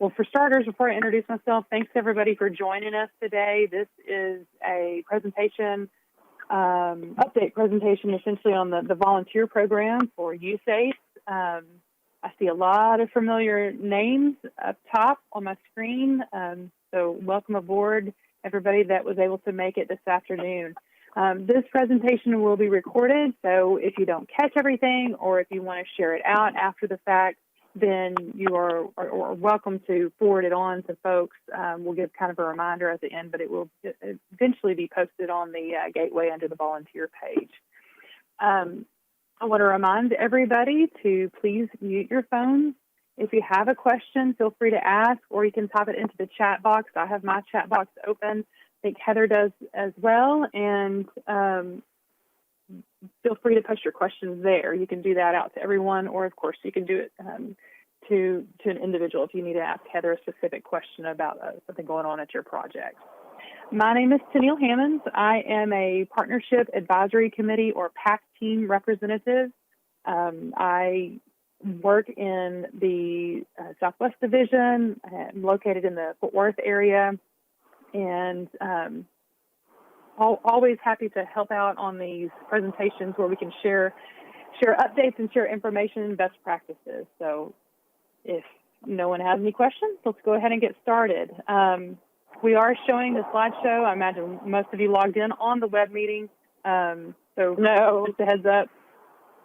Well, for starters, before I introduce myself, thanks everybody for joining us today. This is a presentation, update presentation, essentially on the volunteer program for USACE. I see a lot of familiar names up top on my screen, so welcome aboard, everybody that was able to make it this afternoon. This presentation will be recorded, so if you don't catch everything or if you want to share it out after the fact, then you are welcome to forward it on to folks. We'll give kind of a reminder at the end, but it will eventually be posted on the Gateway under the volunteer page. I want to remind everybody to please mute your phones. If you have a question, feel free to ask, or you can type it into the chat box. I have my chat box open. I think Heather does as well, and feel free to post your questions there. You can do that out to everyone, or of course you can do it to an individual if you need to ask Heather a specific question about something going on at your project. My name is Tennille Hammonds. I am a Partnership Advisory Committee or PAC team representative. I work in the Southwest Division. I'm located in the Fort Worth area, and always happy to help out on these presentations where we can share updates and share information and best practices. So if no one has any questions, let's go ahead and get started. We are showing the slideshow. I imagine most of you logged in on the web meeting. So no, just a heads up,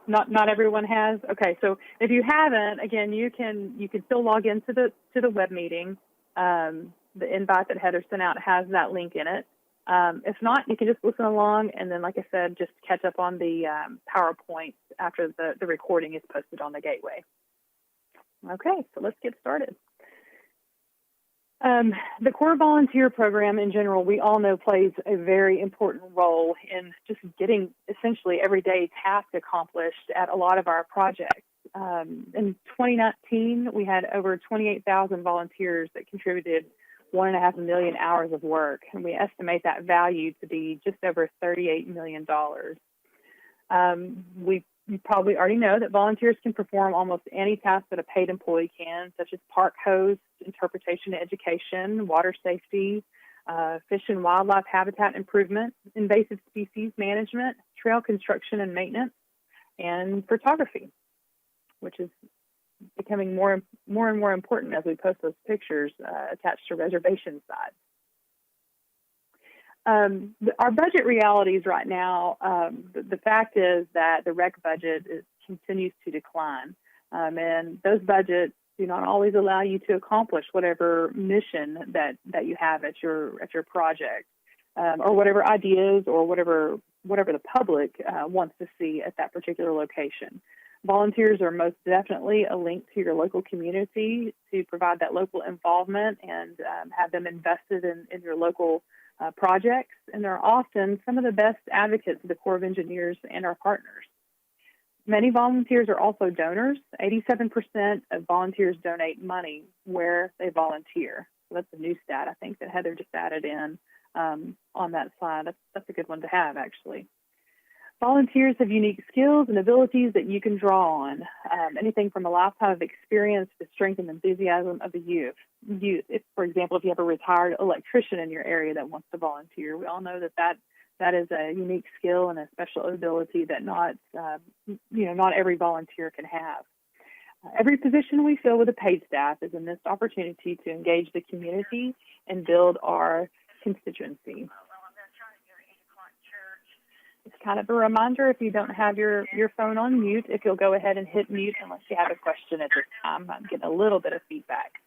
not everyone has. Okay, so if you haven't, again, you can still log into the web meeting. The invite that Heather sent out has that link in it. If not, you can just listen along, and then, like I said, just catch up on the PowerPoint after the recording is posted on the Gateway. Okay, so let's get started. The Corps Volunteer Program in general, we all know, plays a very important role in just getting essentially everyday tasks accomplished at a lot of our projects. In 2019, we had over 28,000 volunteers that contributed 1.5 million hours of work, and we estimate that value to be just over $38 million. You probably already know that volunteers can perform almost any task that a paid employee can, such as park host, interpretation education, water safety, fish and wildlife habitat improvement, invasive species management, trail construction and maintenance, and photography, which is becoming more and more important as we post those pictures attached to reservation sites. Our budget realities right now, the fact is that the rec budget continues to decline, and those budgets do not always allow you to accomplish whatever mission that you have at your project, or whatever ideas or whatever the public wants to see at that particular location. Volunteers are most definitely a link to your local community to provide that local involvement and have them invested in your local projects. And they're often some of the best advocates of the Corps of Engineers and our partners. Many volunteers are also donors. 87% of volunteers donate money where they volunteer. So that's a new stat, I think, that Heather just added in on that slide. That's a good one to have, actually. Volunteers have unique skills and abilities that you can draw on, anything from a lifetime of experience to strength and enthusiasm of the youth. If, for example, if you have a retired electrician in your area that wants to volunteer, we all know that is a unique skill and a special ability that not every volunteer can have. Every position we fill with a paid staff is a missed opportunity to engage the community and build our constituency. It's kind of a reminder, if you don't have your phone on mute, if you'll go ahead and hit mute unless you have a question at this time. I'm getting a little bit of feedback.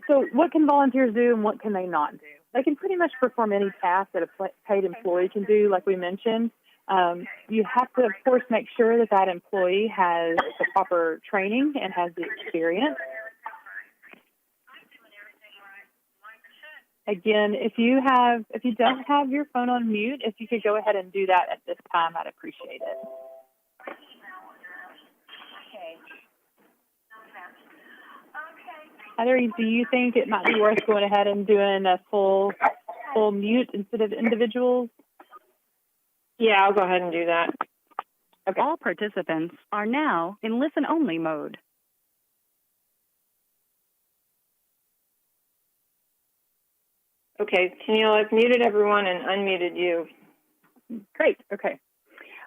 So what can volunteers do and what can they not do? They can pretty much perform any task that a paid employee can do, like we mentioned. You have to, of course, make sure that employee has the proper training and has the experience. Again, if you don't have your phone on mute, if you could go ahead and do that at this time, I'd appreciate it. Heather, do you think it might be worth going ahead and doing a full mute instead of individuals? Yeah, I'll go ahead and do that. Okay. All participants are now in listen-only mode. Okay, Tennille, I've muted everyone and unmuted you. Great. Okay.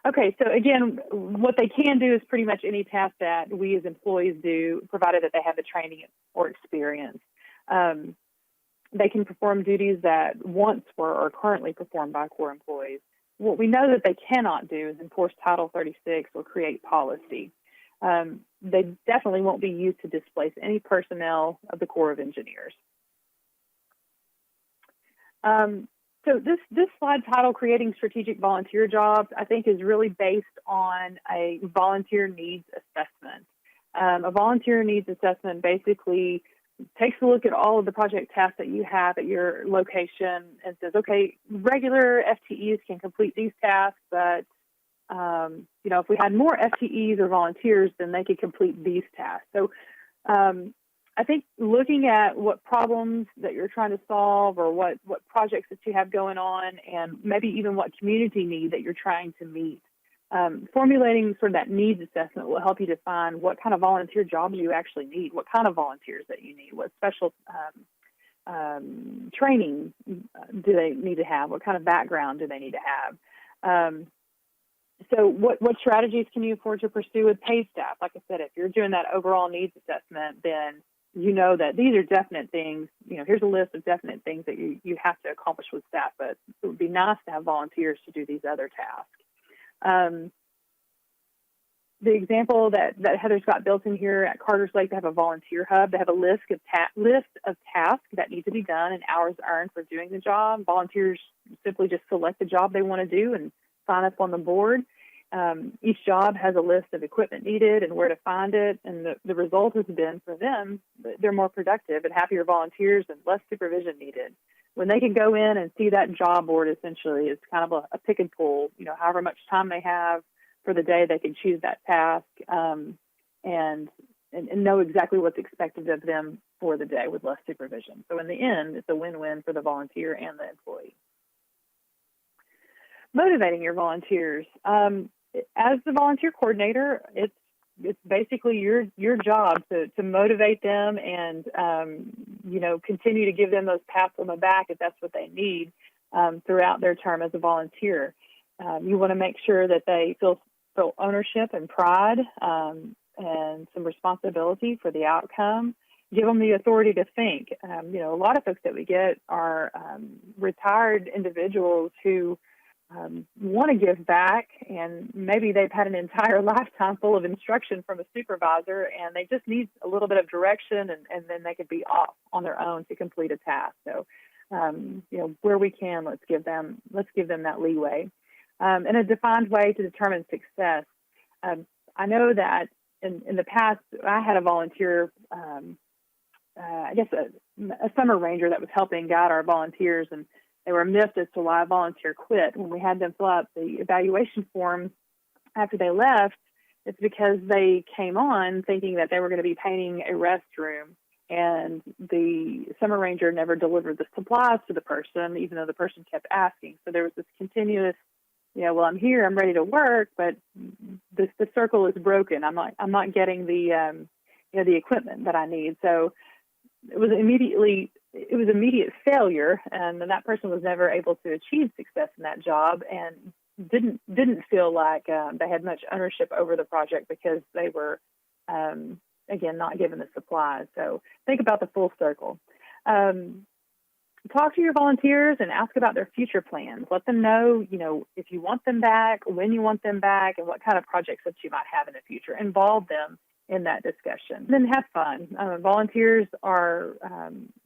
Okay. So again, what they can do is pretty much any task that we as employees do, provided that they have the training or experience. They can perform duties that once were or currently performed by core employees. What we know that they cannot do is enforce Title 36 or create policy. They definitely won't be used to displace any personnel of the Corps of Engineers. So this slide title, Creating Strategic Volunteer Jobs, I think is really based on a volunteer needs assessment. A volunteer needs assessment basically takes a look at all of the project tasks that you have at your location and says, okay, regular FTEs can complete these tasks, but if we had more FTEs or volunteers, then they could complete these tasks. So I think looking at what problems that you're trying to solve or what projects that you have going on and maybe even what community need that you're trying to meet, formulating sort of that needs assessment will help you define what kind of volunteer jobs you actually need, what kind of volunteers that you need, what special training do they need to have, what kind of background do they need to have. So what strategies can you afford to pursue with paid staff? Like I said, if you're doing that overall needs assessment, then you know that these are definite things. Here's a list of definite things that you have to accomplish with staff, but it would be nice to have volunteers to do these other tasks. The example that Heather's got built in here at Carter's Lake, they have a volunteer hub. They have a list of tasks that need to be done and hours earned for doing the job. Volunteers simply just select the job they want to do and sign up on the board. Each job has a list of equipment needed and where to find it, and the result has been for them, they're more productive and happier volunteers and less supervision needed. When they can go in and see that job board, essentially, it's kind of a pick and pull, however much time they have for the day, they can choose that task and know exactly what's expected of them for the day with less supervision. So in the end, it's a win-win for the volunteer and the employee. Motivating your volunteers. As the volunteer coordinator, it's basically your job to motivate them and continue to give them those pats on the back if that's what they need throughout their term as a volunteer. You want to make sure that they feel ownership and pride and some responsibility for the outcome. Give them the authority to think. A lot of folks that we get are retired individuals who want to give back, and maybe they've had an entire lifetime full of instruction from a supervisor, and they just need a little bit of direction, and then they could be off on their own to complete a task. So, where we can, let's give them that leeway, in a defined way to determine success. I know that in the past, I had a volunteer, a summer ranger that was helping guide our volunteers, and they were miffed as to why a volunteer quit. When we had them fill out the evaluation form after they left, it's because they came on thinking that they were going to be painting a restroom, and the summer ranger never delivered the supplies to the person, even though the person kept asking. So there was this continuous, well, I'm here, I'm ready to work, but the circle is broken. I'm not getting the equipment that I need. So it was immediate failure, and that person was never able to achieve success in that job and didn't feel like they had much ownership over the project because they were, again, not given the supplies. So think about the full circle. Talk to your volunteers and ask about their future plans. Let them know, if you want them back, when you want them back, and what kind of projects that you might have in the future. Involve them in that discussion. Then have fun. Volunteers are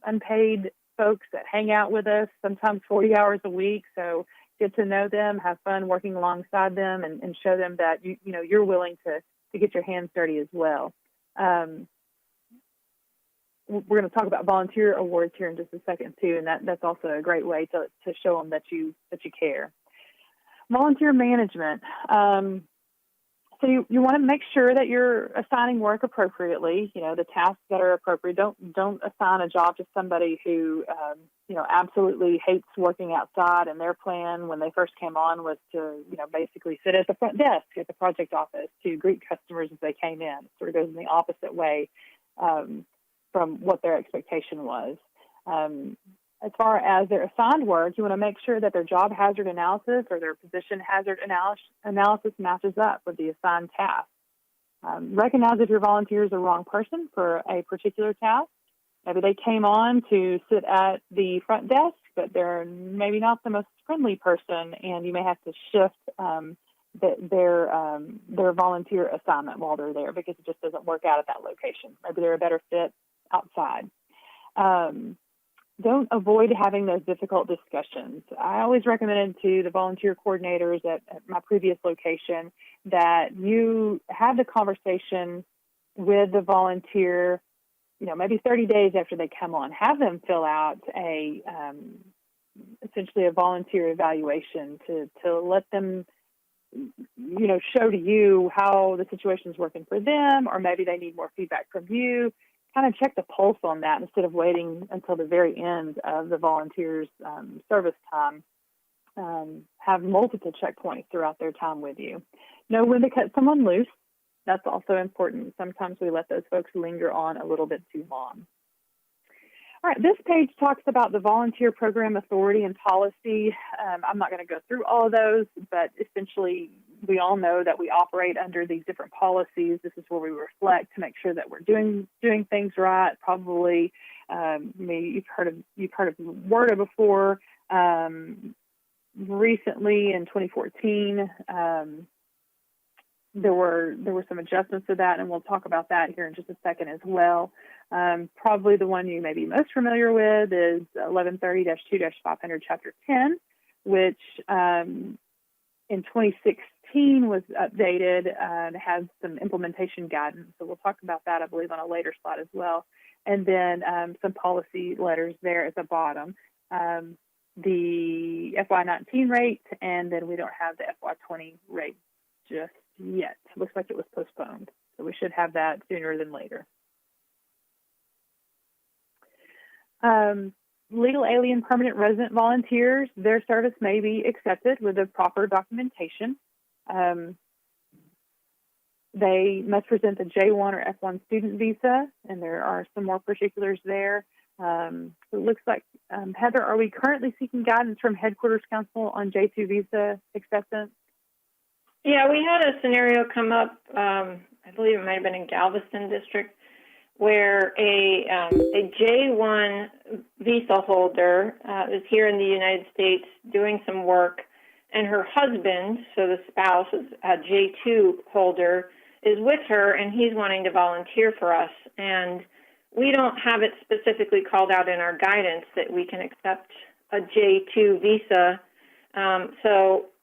unpaid folks that hang out with us, sometimes 40 hours a week. So get to know them, have fun working alongside them, and show them that you're willing to get your hands dirty as well. We're going to talk about volunteer awards here in just a second too, and that's also a great way to show them that you care. Volunteer management. So you want to make sure that you're assigning work appropriately. The tasks that are appropriate. Don't assign a job to somebody who absolutely hates working outside, and their plan when they first came on was to basically sit at the front desk at the project office to greet customers as they came in. It sort of goes in the opposite way from what their expectation was. as far as their assigned work, you want to make sure that their job hazard analysis or their position hazard analysis matches up with the assigned task. Recognize if your volunteer is the wrong person for a particular task. Maybe they came on to sit at the front desk, but they're maybe not the most friendly person, and you may have to shift their volunteer assignment while they're there because it just doesn't work out at that location. Maybe they're a better fit outside. Don't avoid having those difficult discussions. I always recommended to the volunteer coordinators at my previous location that you have the conversation with the volunteer, maybe 30 days after they come on. Have them fill out essentially a volunteer evaluation to let them, show to you how the situation is working for them, or maybe they need more feedback from you. Kind of check the pulse on that instead of waiting until the very end of the volunteer's service time. Have multiple checkpoints throughout their time with you. Know when to cut someone loose. That's also important. Sometimes we let those folks linger on a little bit too long. All right, this page talks about the volunteer program authority and policy. I'm not going to go through all of those, but essentially we all know that we operate under these different policies. This is where we reflect to make sure that we're doing things right. Probably, you've heard of WRDA before. Recently, in 2014, there were some adjustments to that, and we'll talk about that here in just a second as well. Probably the one you may be most familiar with is 1130-2-500, Chapter 10, which in 2016 was updated and has some implementation guidance. So we'll talk about that, I believe, on a later slide as well. And then some policy letters there at the bottom. The FY19 rate, and then we don't have the FY20 rate just yet. Looks like it was postponed. So we should have that sooner than later. Legal alien permanent resident volunteers, their service may be accepted with the proper documentation. They must present the J1 or F1 student visa, and there are some more particulars there. It looks like, Heather, are we currently seeking guidance from Headquarters Council on J2 visa acceptance? Yeah, we had a scenario come up, I believe it might have been in Galveston District, where a J1 visa holder is here in the United States doing some work, and her husband, so the spouse, is a J2 holder, is with her, and he's wanting to volunteer for us. And we don't have it specifically called out in our guidance that we can accept a J2 visa.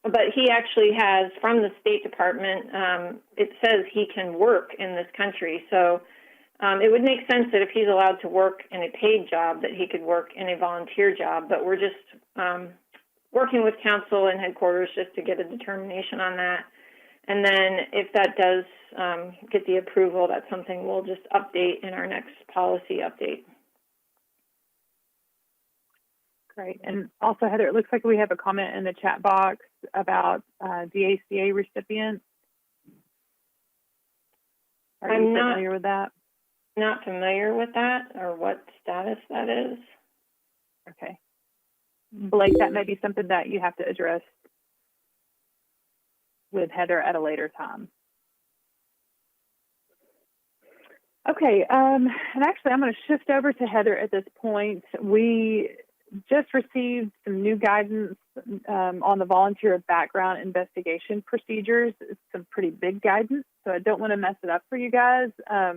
But he actually has, from the State Department, it says he can work in this country. So it would make sense that if he's allowed to work in a paid job, that he could work in a volunteer job. But we're just working with council and headquarters just to get a determination on that. And then if that does get the approval, that's something we'll just update in our next policy update. Great. And also, Heather, it looks like we have a comment in the chat box about DACA recipients. Are you familiar with that? Not familiar with that or what status that is. Okay. Blake, that may be something that you have to address with Heather at a later time. Okay, and actually I'm going to shift over to Heather at this point. We just received some new guidance on the volunteer background investigation procedures. It's some pretty big guidance, so I don't want to mess it up for you guys. I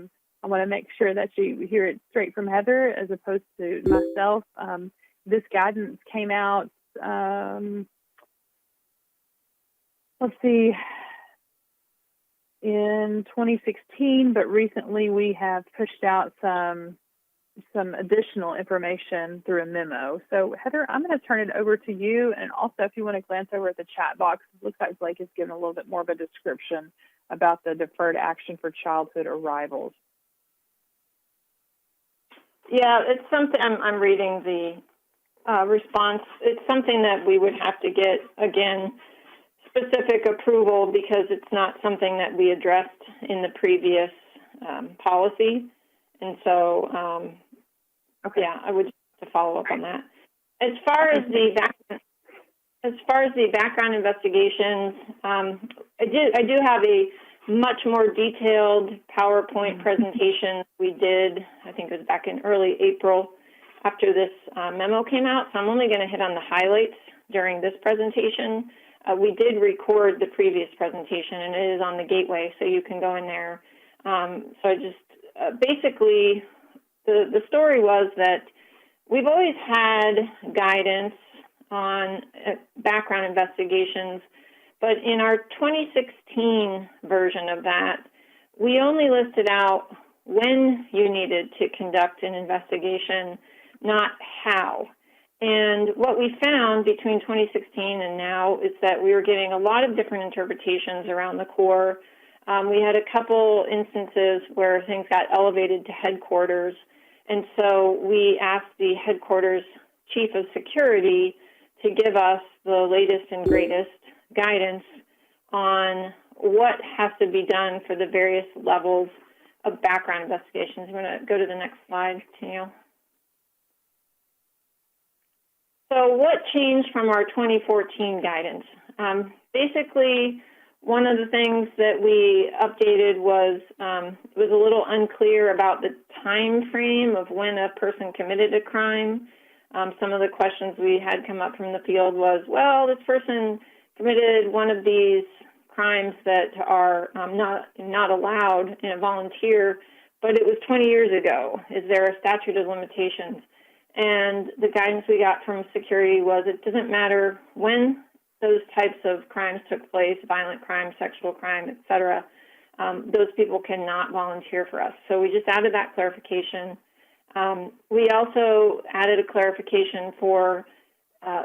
want to make sure that you hear it straight from Heather as opposed to myself. This guidance came out, let's see, in 2016, but recently we have pushed out some additional information through a memo. So Heather, I'm going to turn it over to you. And also, if you want to glance over at the chat box, it looks like Blake has given a little bit more of a description about the deferred action for childhood arrivals. Yeah, it's something, I'm reading the response. It's something that we would have to get, again, specific approval because it's not something that we addressed in the previous policy. And so, okay. Yeah, I would have to follow up on that. As far as the background investigations, I do have a much more detailed PowerPoint presentation we did. I think it was back in early April after this memo came out. So I'm only going to hit on the highlights during this presentation. We did record the previous presentation, and it is on the Gateway, so you can go in there. So basically, the story was that we've always had guidance on background investigations, but in our 2016 version of that, we only listed out when you needed to conduct an investigation, not how. And what we found between 2016 and now is that we were getting a lot of different interpretations around the Corps. We had a couple instances where things got elevated to headquarters, and so we asked the headquarters chief of security to give us the latest and greatest guidance on what has to be done for the various levels of background investigations. I'm going to go to the next slide, Neil. So what changed from our 2014 guidance? Basically, one of the things that we updated was it was a little unclear about the time frame of when a person committed a crime. Some of the questions we had come up from the field was, well, this person committed one of these crimes that are not allowed in a volunteer, but it was 20 years ago. Is there a statute of limitations? And the guidance we got from security was it doesn't matter when those types of crimes took place, violent crime, sexual crime, et cetera, those people cannot volunteer for us. So we just added that clarification. We also added a clarification for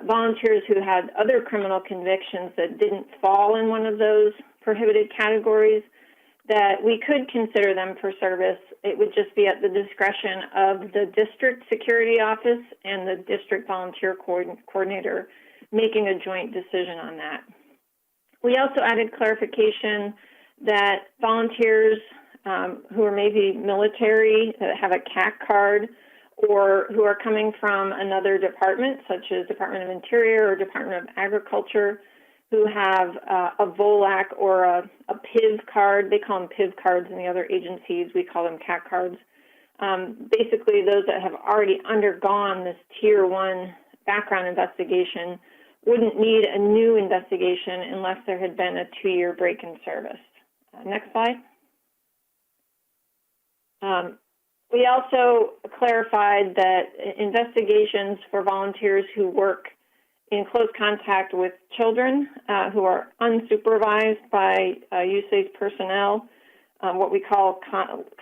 volunteers who had other criminal convictions that didn't fall in one of those prohibited categories, that we could consider them for service. It would just be at the discretion of the district security office and the district volunteer coordinator making a joint decision on that. We also added clarification that volunteers who are maybe military, that have a CAC card, or who are coming from another department, such as Department of Interior or Department of Agriculture, who have a VOLAC or a PIV card. They call them PIV cards in the other agencies. We call them CAC cards. Basically, those that have already undergone this Tier 1 background investigation wouldn't need a new investigation unless there had been a 2-year break in service. Next slide. We also clarified that investigations for volunteers who work in close contact with children who are unsupervised by USAID personnel, what we call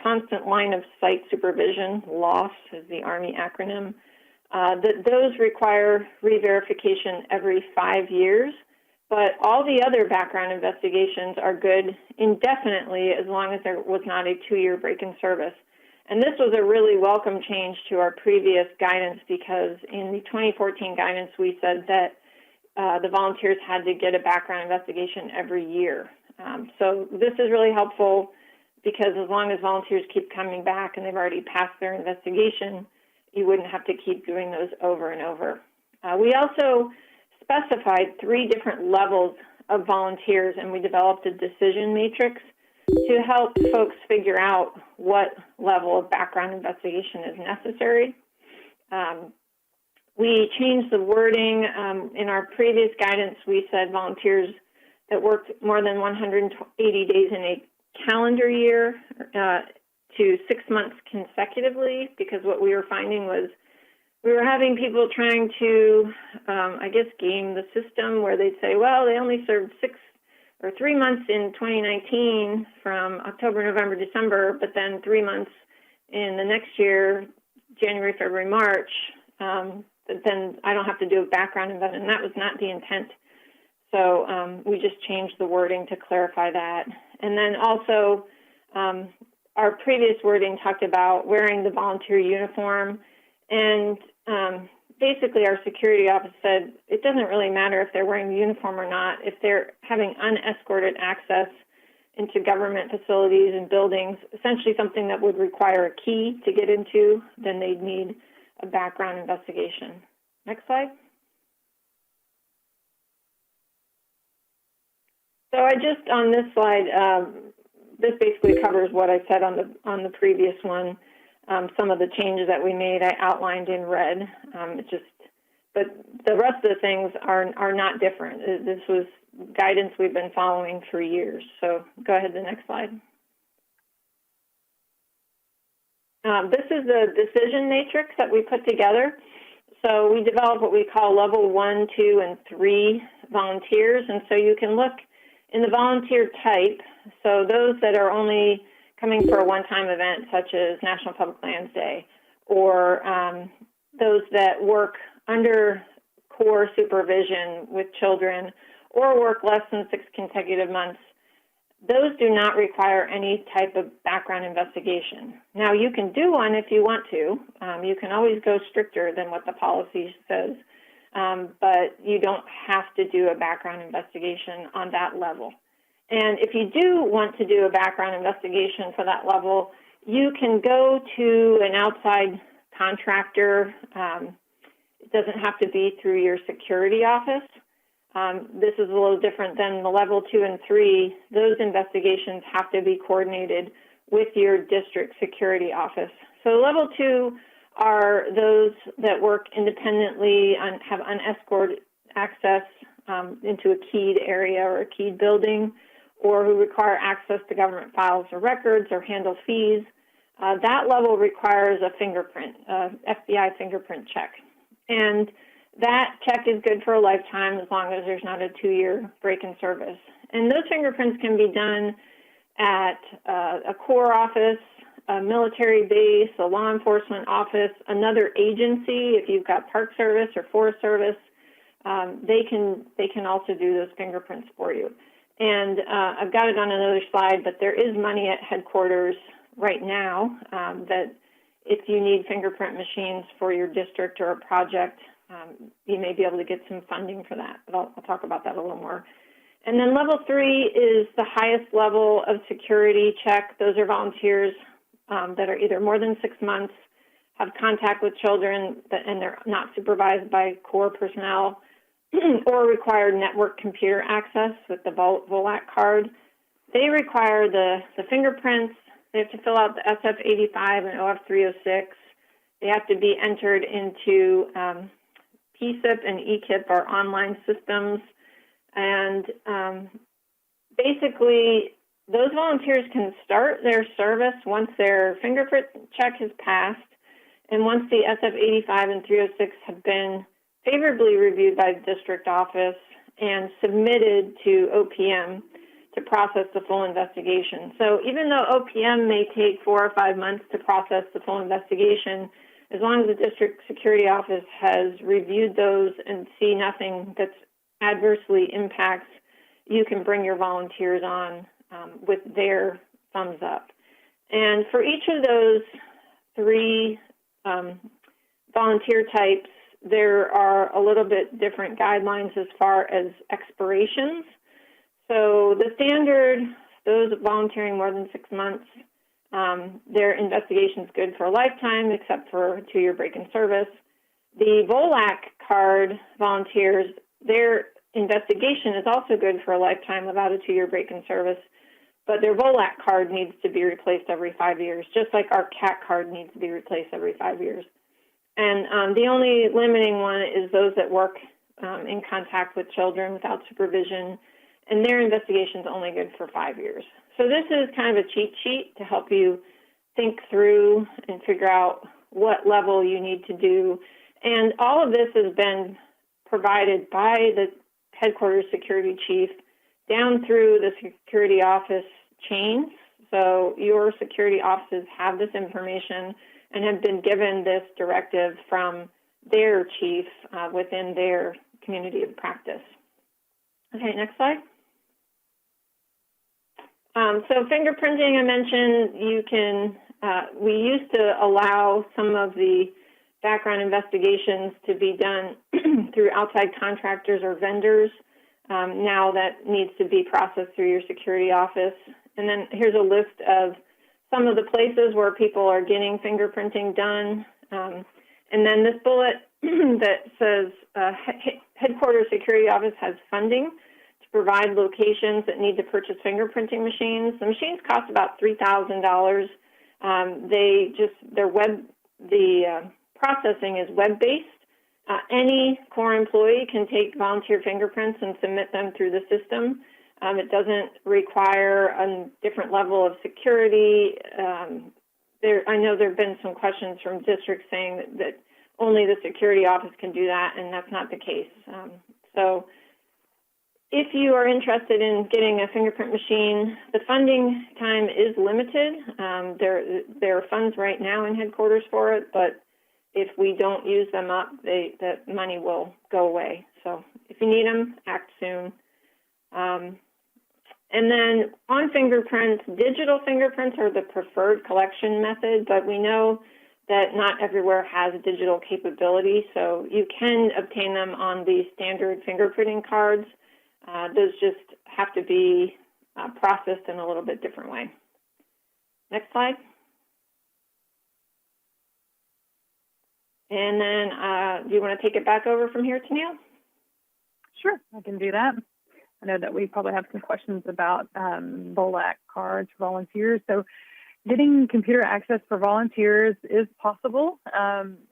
constant line of sight supervision, LOSS is the Army acronym, that those require re-verification every 5 years, but all the other background investigations are good indefinitely as long as there was not a 2-year break in service. And this was a really welcome change to our previous guidance, because in the 2014 guidance, we said that the volunteers had to get a background investigation every year. So this is really helpful, because as long as volunteers keep coming back and they've already passed their investigation, you wouldn't have to keep doing those over and over. We also specified 3 different levels of volunteers, and we developed a decision matrix to help folks figure out what level of background investigation is necessary. We changed the wording. In our previous guidance, we said volunteers that worked more than 180 days in a calendar year to 6 months consecutively, because what we were finding was we were having people trying to, game the system, where they'd say, well, they only served 3 months in 2019 from October, November, December, but then 3 months in the next year, January, February, March, but then I don't have to do a background investment, and that was not the intent. So we just changed the wording to clarify that. And then also, our previous wording talked about wearing the volunteer uniform, and basically our security office said it doesn't really matter if they're wearing the uniform or not. If they're having unescorted access into government facilities and buildings, essentially something that would require a key to get into, then they'd need a background investigation. Next slide. So I just, on this slide, this basically covers what I said on the previous one. Some of the changes that we made, I outlined in red. But the rest of the things are not different. This was guidance we've been following for years. So go ahead to the next slide. This is the decision matrix that we put together. So we developed what we call level 1, 2, and 3 volunteers. And so you can look in the volunteer type, so those that are only coming for a one-time event, such as National Public Lands Day, or those that work under core supervision with children, or work less than 6 consecutive months, those do not require any type of background investigation. Now, you can do one if you want to. You can always go stricter than what the policy says, but you don't have to do a background investigation on that level. And if you do want to do a background investigation for that level, you can go to an outside contractor. It doesn't have to be through your security office. This is a little different than the level 2 and 3. Those investigations have to be coordinated with your district security office. So level 2 are those that work independently and have unescorted access into a keyed area or a keyed building, or who require access to government files or records or handle fees. That level requires a fingerprint, FBI fingerprint check. And that check is good for a lifetime as long as there's not a 2-year break in service. And those fingerprints can be done at a Corps office, a military base, a law enforcement office, another agency. If you've got Park Service or Forest Service, they can also do those fingerprints for you. And I've got it on another slide, but there is money at headquarters right now that if you need fingerprint machines for your district or a project, you may be able to get some funding for that, but I'll talk about that a little more. And then level 3 is the highest level of security check. Those are volunteers that are either more than 6 months, have contact with children, and they're not supervised by Corps personnel, or require network computer access with the VOLAC card. They require the fingerprints. They have to fill out the SF-85 and OF-306. They have to be entered into PSIP and EKIP, our online systems. And basically, those volunteers can start their service once their fingerprint check has passed, and once the SF-85 and 306 have been favorably reviewed by the district office and submitted to OPM to process the full investigation. So even though OPM may take 4 or 5 months to process the full investigation, as long as the district security office has reviewed those and see nothing that's adversely impacts, you can bring your volunteers on with their thumbs up. And for each of those 3 volunteer types, there are a little bit different guidelines as far as expirations. So the standard, those volunteering more than 6 months, their investigation is good for a lifetime except for a 2-year break in service. The VOLAC card volunteers, their investigation is also good for a lifetime without a 2-year break in service, but their VOLAC card needs to be replaced every 5 years, just like our CAT card needs to be replaced every 5 years. And the only limiting one is those that work in contact with children without supervision, and their investigation is only good for 5 years. So this is kind of a cheat sheet to help you think through and figure out what level you need to do. And all of this has been provided by the headquarters security chief down through the security office chains. So your security offices have this information and have been given this directive from their chief within their community of practice. Okay, next slide. So fingerprinting, I mentioned, you can, we used to allow some of the background investigations to be done through outside contractors or vendors. Now that needs to be processed through your security office. And then here's a list of some of the places where people are getting fingerprinting done. And then this bullet that says headquarters security office has funding to provide locations that need to purchase fingerprinting machines. The machines cost about $3,000. The processing is web-based. Any Corps employee can take volunteer fingerprints and submit them through the system. It doesn't require a different level of security. I know there have been some questions from districts saying that only the security office can do that, and that's not the case. So if you are interested in getting a fingerprint machine, the funding time is limited. There are funds right now in headquarters for it, but if we don't use them up, the money will go away. So if you need them, act soon. And then on fingerprints, digital fingerprints are the preferred collection method, but we know that not everywhere has digital capability, so you can obtain them on the standard fingerprinting cards. Those just have to be processed in a little bit different way. Next slide. And then do you want to take it back over from here, Tennille? Sure, I can do that. I know that we probably have some questions about VOLAC cards for volunteers. So getting computer access for volunteers is possible.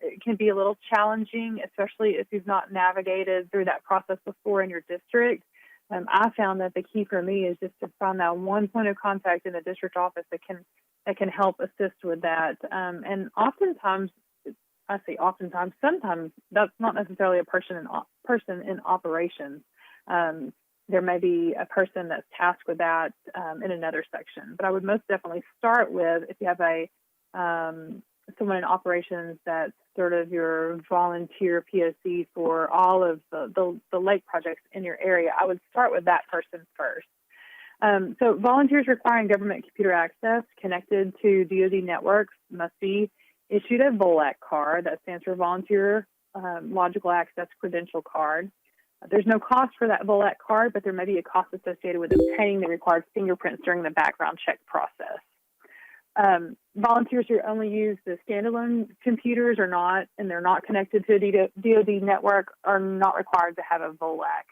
It can be a little challenging, especially if you've not navigated through that process before in your district. I found that the key for me is just to find that one point of contact in the district office that can help assist with that. And oftentimes, I say oftentimes, sometimes that's not necessarily a person in operations. There may be a person that's tasked with that in another section. But I would most definitely start with, if you have someone in operations that's sort of your volunteer POC for all of the lake projects in your area, I would start with that person first. So volunteers requiring government computer access connected to DoD networks must be issued a VOLAC card. That stands for Volunteer Logical Access Credential Card. There's no cost for that VOLAC card, but there may be a cost associated with obtaining the required fingerprints during the background check process. Volunteers who only use the standalone computers and they're not connected to a DoD network are not required to have a VOLAC.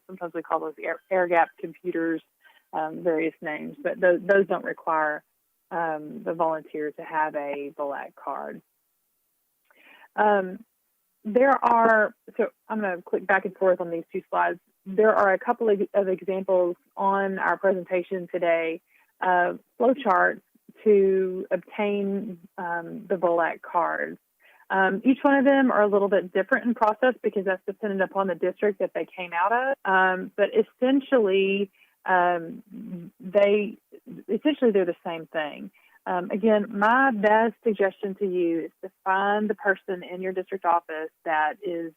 Sometimes we call those air-gapped computers, various names, but those don't require the volunteer to have a VOLAC card. So I'm going to click back and forth on these two slides. There are a couple of examples on our presentation today, flowcharts to obtain the VOLAC cards. Each one of them are a little bit different in process because that's dependent upon the district that they came out of. But essentially, they're the same thing. Again, my best suggestion to you is to find the person in your district office that is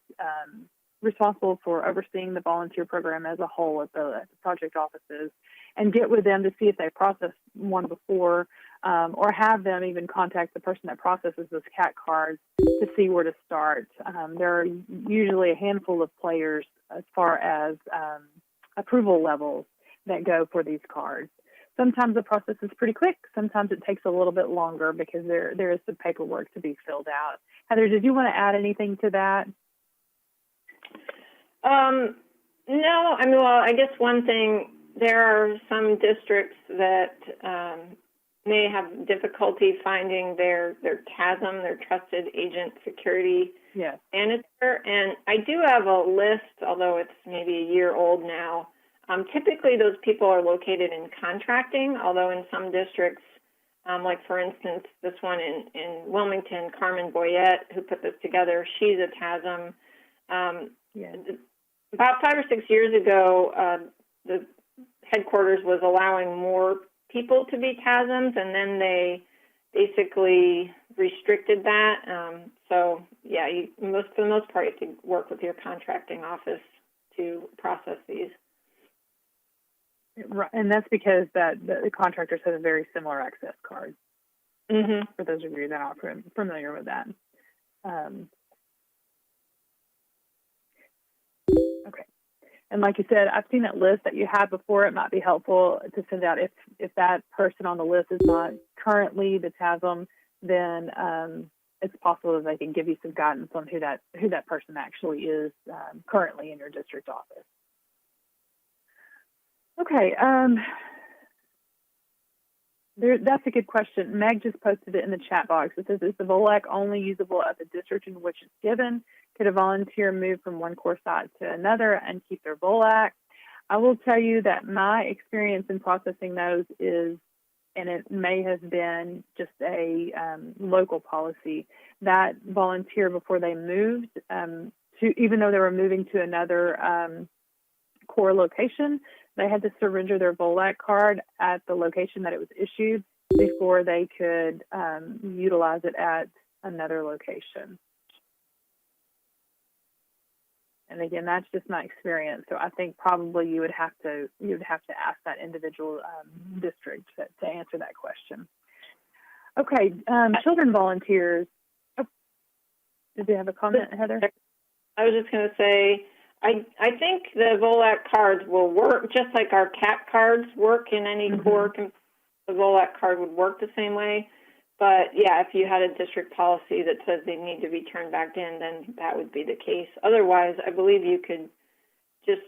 responsible for overseeing the volunteer program as a whole at the project offices and get with them to see if they processed one before, or have them even contact the person that processes those CAT cards to see where to start. There are usually a handful of players as far as approval levels that go for these cards. Sometimes the process is pretty quick. Sometimes it takes a little bit longer because there is some paperwork to be filled out. Heather, did you want to add anything to that? No, I guess one thing, there are some districts that may have difficulty finding their TASM, their Trusted Agent Security Manager. And I do have a list, although it's maybe a year old now. Typically, those people are located in contracting, although in some districts, like for instance, this one in Wilmington, Carmen Boyette, who put this together, she's a TASM. About 5 or 6 years ago, the headquarters was allowing more people to be TASMs, and then they basically restricted that. For the most part, you have to work with your contracting office to process these. Right, and that's because the contractors have a very similar access card. Mm-hmm. For those of you that aren't familiar with that. Okay. And like you said, I've seen that list that you had before. It might be helpful to send out if that person on the list is not currently the TASM, then it's possible that they can give you some guidance on who that person actually is currently in your district office. Okay, that's a good question. Meg just posted it in the chat box. It says, is the VOLAC only usable at the district in which it's given? Could a volunteer move from one core site to another and keep their VOLAC? I will tell you that my experience in processing those is, and it may have been just a local policy, that volunteer before they moved even though they were moving to another core location, they had to surrender their VOLAC card at the location that it was issued before they could utilize it at another location. And again, that's just my experience. So I think probably you would have to ask that individual district to answer that question. Okay, children volunteers. Oh, did you have a comment, Heather? I was just going to say, I think the VOLAC cards will work just like our CAP cards work in any core. The VOLAC card would work the same way. But, yeah, if you had a district policy that says they need to be turned back in, then that would be the case. Otherwise, I believe you could just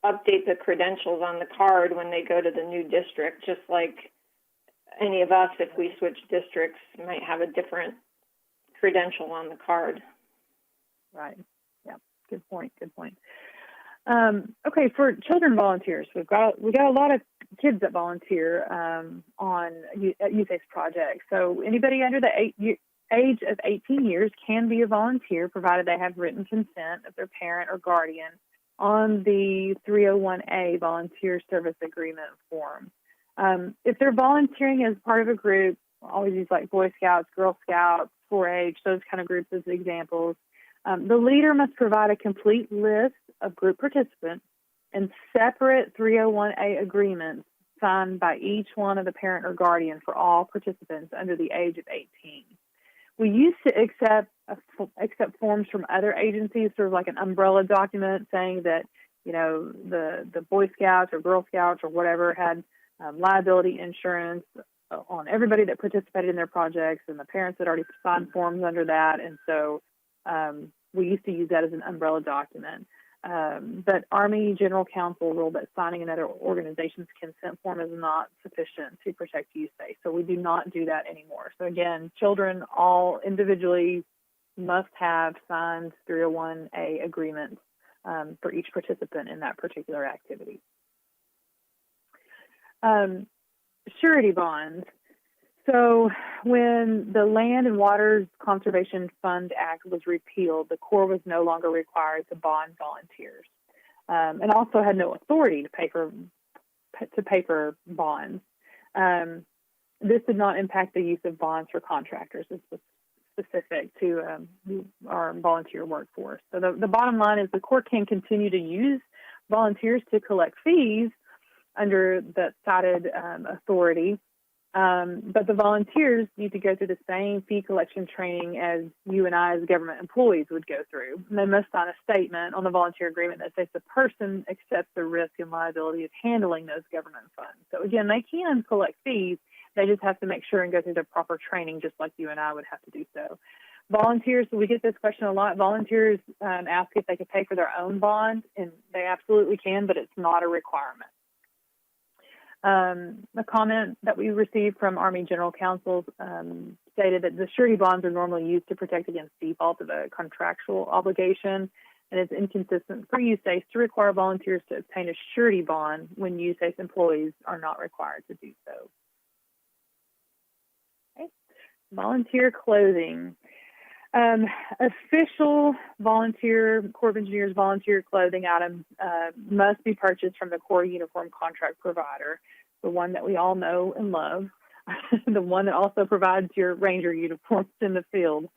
update the credentials on the card when they go to the new district, just like any of us, if we switch districts, might have a different credential on the card. Right. Yeah. Good point. Good point. Okay, for children volunteers, we got a lot of kids that volunteer on youth-based projects. So anybody under the age of 18 years can be a volunteer, provided they have written consent of their parent or guardian on the 301A volunteer service agreement form. If they're volunteering as part of a group, I always use like Boy Scouts, Girl Scouts, 4-H, those kind of groups as examples. The leader must provide a complete list of group participants and separate 301A agreements signed by each one of the parent or guardian for all participants under the age of 18. We used to accept forms from other agencies, sort of like an umbrella document saying that, you know, the Boy Scouts or Girl Scouts or whatever had liability insurance on everybody that participated in their projects, and the parents had already signed forms under that, and so we used to use that as an umbrella document. But Army General Counsel ruled that signing another organization's consent form is not sufficient to protect youth base. So we do not do that anymore. So again, children all individually must have signed 301A agreements for each participant in that particular activity. Surety bonds. So when the Land and Waters Conservation Fund Act was repealed, the Corps was no longer required to bond volunteers, and also had no authority to pay for bonds. This did not impact the use of bonds for contractors. This was specific to our volunteer workforce. So the bottom line is the Corps can continue to use volunteers to collect fees under the cited authority. But the volunteers need to go through the same fee collection training as you and I as government employees would go through. And they must sign a statement on the volunteer agreement that says the person accepts the risk and liability of handling those government funds. So again, they can collect fees. They just have to make sure and go through the proper training, just like you and I would have to do so. Volunteers, we get this question a lot. Volunteers ask if they could pay for their own bond, and they absolutely can, but it's not a requirement. A comment that we received from Army General Counsel stated that the surety bonds are normally used to protect against default of a contractual obligation, and it's inconsistent for USACE to require volunteers to obtain a surety bond when USACE employees are not required to do so. Okay. Volunteer clothing. Official Corps of Engineers volunteer clothing items must be purchased from the Corps uniform contract provider, the one that we all know and love, the one that also provides your Ranger uniforms in the field.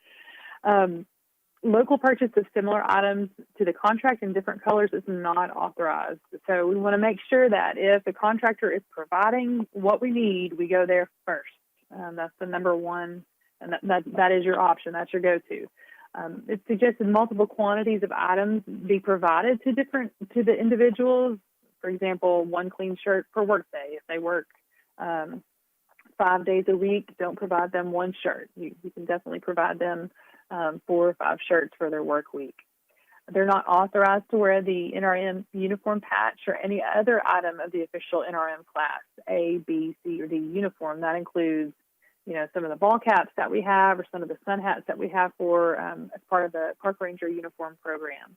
Local purchase of similar items to the contract in different colors is not authorized. So we want to make sure that if the contractor is providing what we need, we go there first. That's the number one. And that is your option. That's your go-to. It suggested multiple quantities of items be provided to the individuals. For example, one clean shirt per workday if they work 5 days a week, don't provide them one shirt. You can definitely provide them 4 or 5 shirts for their work week. They're not authorized to wear the NRM uniform patch or any other item of the official NRM class A, B, C, or D uniform. That includes, some of the ball caps that we have or some of the sun hats that we have for as part of the Park Ranger uniform program.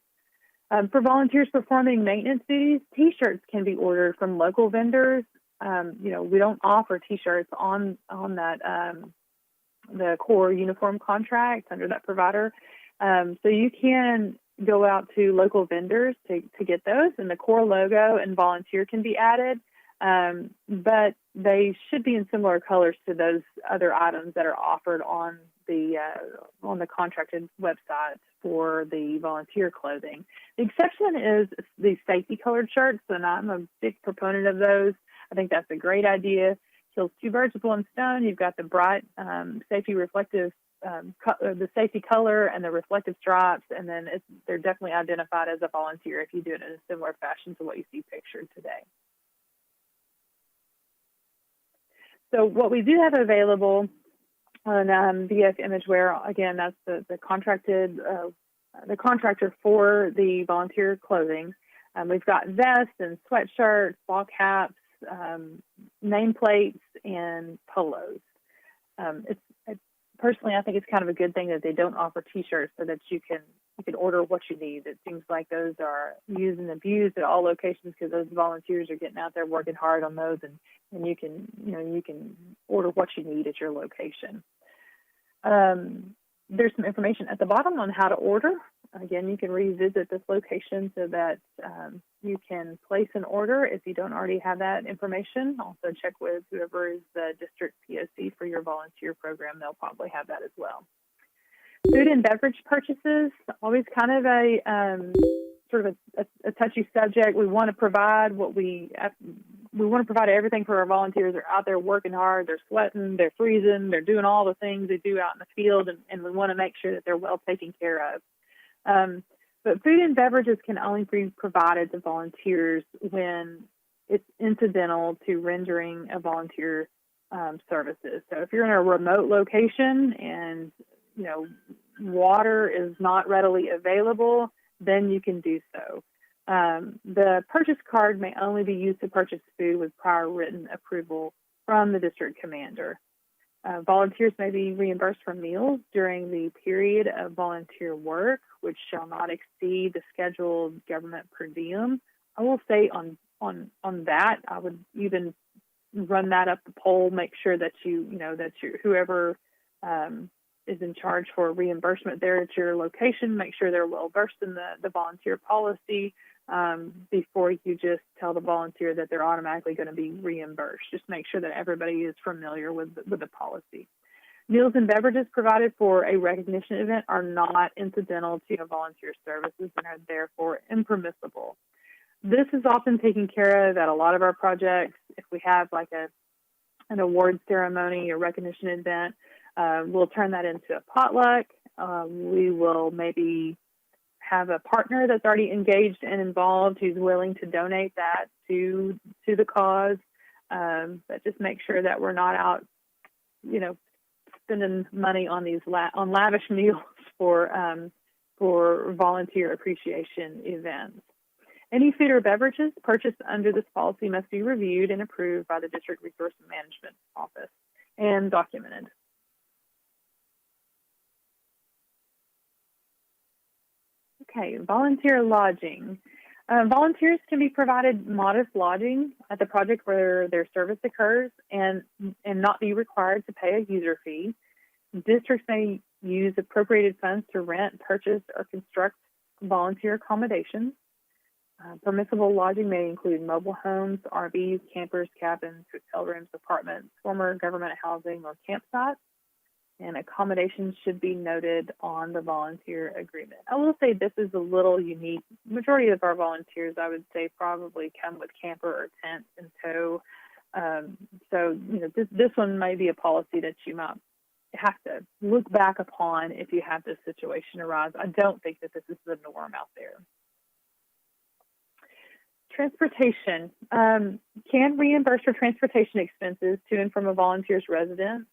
For volunteers performing maintenance duties, T-shirts can be ordered from local vendors. We don't offer T-shirts on that the core uniform contract under that provider. So you can go out to local vendors to get those, and the core logo and volunteer can be added, but they should be in similar colors to those other items that are offered on the contracted website for the volunteer clothing. The exception is the safety colored shirts, and I'm a big proponent of those. I think that's a great idea. Kills two birds with one stone. You've got the bright safety reflective the safety color and the reflective stripes, and then they're definitely identified as a volunteer if you do it in a similar fashion to what you see pictured today. So what we do have available on VF Imagewear, again, that's the contracted, the contractor for the volunteer clothing. We've got vests and sweatshirts, ball caps, nameplates, and polos. Personally, I think it's kind of a good thing that they don't offer T-shirts so that you can order what you need. It seems like those are used and abused at all locations because those volunteers are getting out there working hard on those, and you can order what you need at your location. There's some information at the bottom on how to order. Again, you can revisit this location so that you can place an order if you don't already have that information. Also check with whoever is the district POC for your volunteer program. They'll probably have that as well. Food and beverage purchases, always kind of a touchy subject. We want to provide everything for our volunteers. They're out there working hard, they're sweating, they're freezing, they're doing all the things they do out in the field, and we want to make sure that they're well taken care of. But food and beverages can only be provided to volunteers when it's incidental to rendering a volunteer services. So if you're in a remote location and water is not readily available, then you can do so. The purchase card may only be used to purchase food with prior written approval from the district commander. Volunteers may be reimbursed for meals during the period of volunteer work, which shall not exceed the scheduled government per diem. I will say on that, I would even run that up the poll, make sure that whoever is in charge for reimbursement there at your location, make sure they're well versed in the volunteer policy before you just tell the volunteer that they're automatically going to be reimbursed. Just make sure that everybody is familiar with the policy. Meals and beverages provided for a recognition event are not incidental to a volunteer services and are therefore impermissible. This is often taken care of at a lot of our projects. If we have like an award ceremony or recognition event, we'll turn that into a potluck. We will maybe have a partner that's already engaged and involved who's willing to donate that to the cause. But just make sure that we're not out, spending money on these on lavish meals for volunteer appreciation events. Any food or beverages purchased under this policy must be reviewed and approved by the District Resource Management Office and documented. Okay, volunteer lodging. Volunteers can be provided modest lodging at the project where their service occurs and not be required to pay a user fee. Districts may use appropriated funds to rent, purchase, or construct volunteer accommodations. Permissible lodging may include mobile homes, RVs, campers, cabins, hotel rooms, apartments, former government housing, or campsites. And accommodations should be noted on the volunteer agreement. I will say this is a little unique. Majority of our volunteers, I would say, probably come with camper or tent in tow. So, this one may be a policy that you might have to look back upon if you have this situation arise. I don't think that this is the norm out there. Transportation can reimburse for transportation expenses to and from a volunteer's residence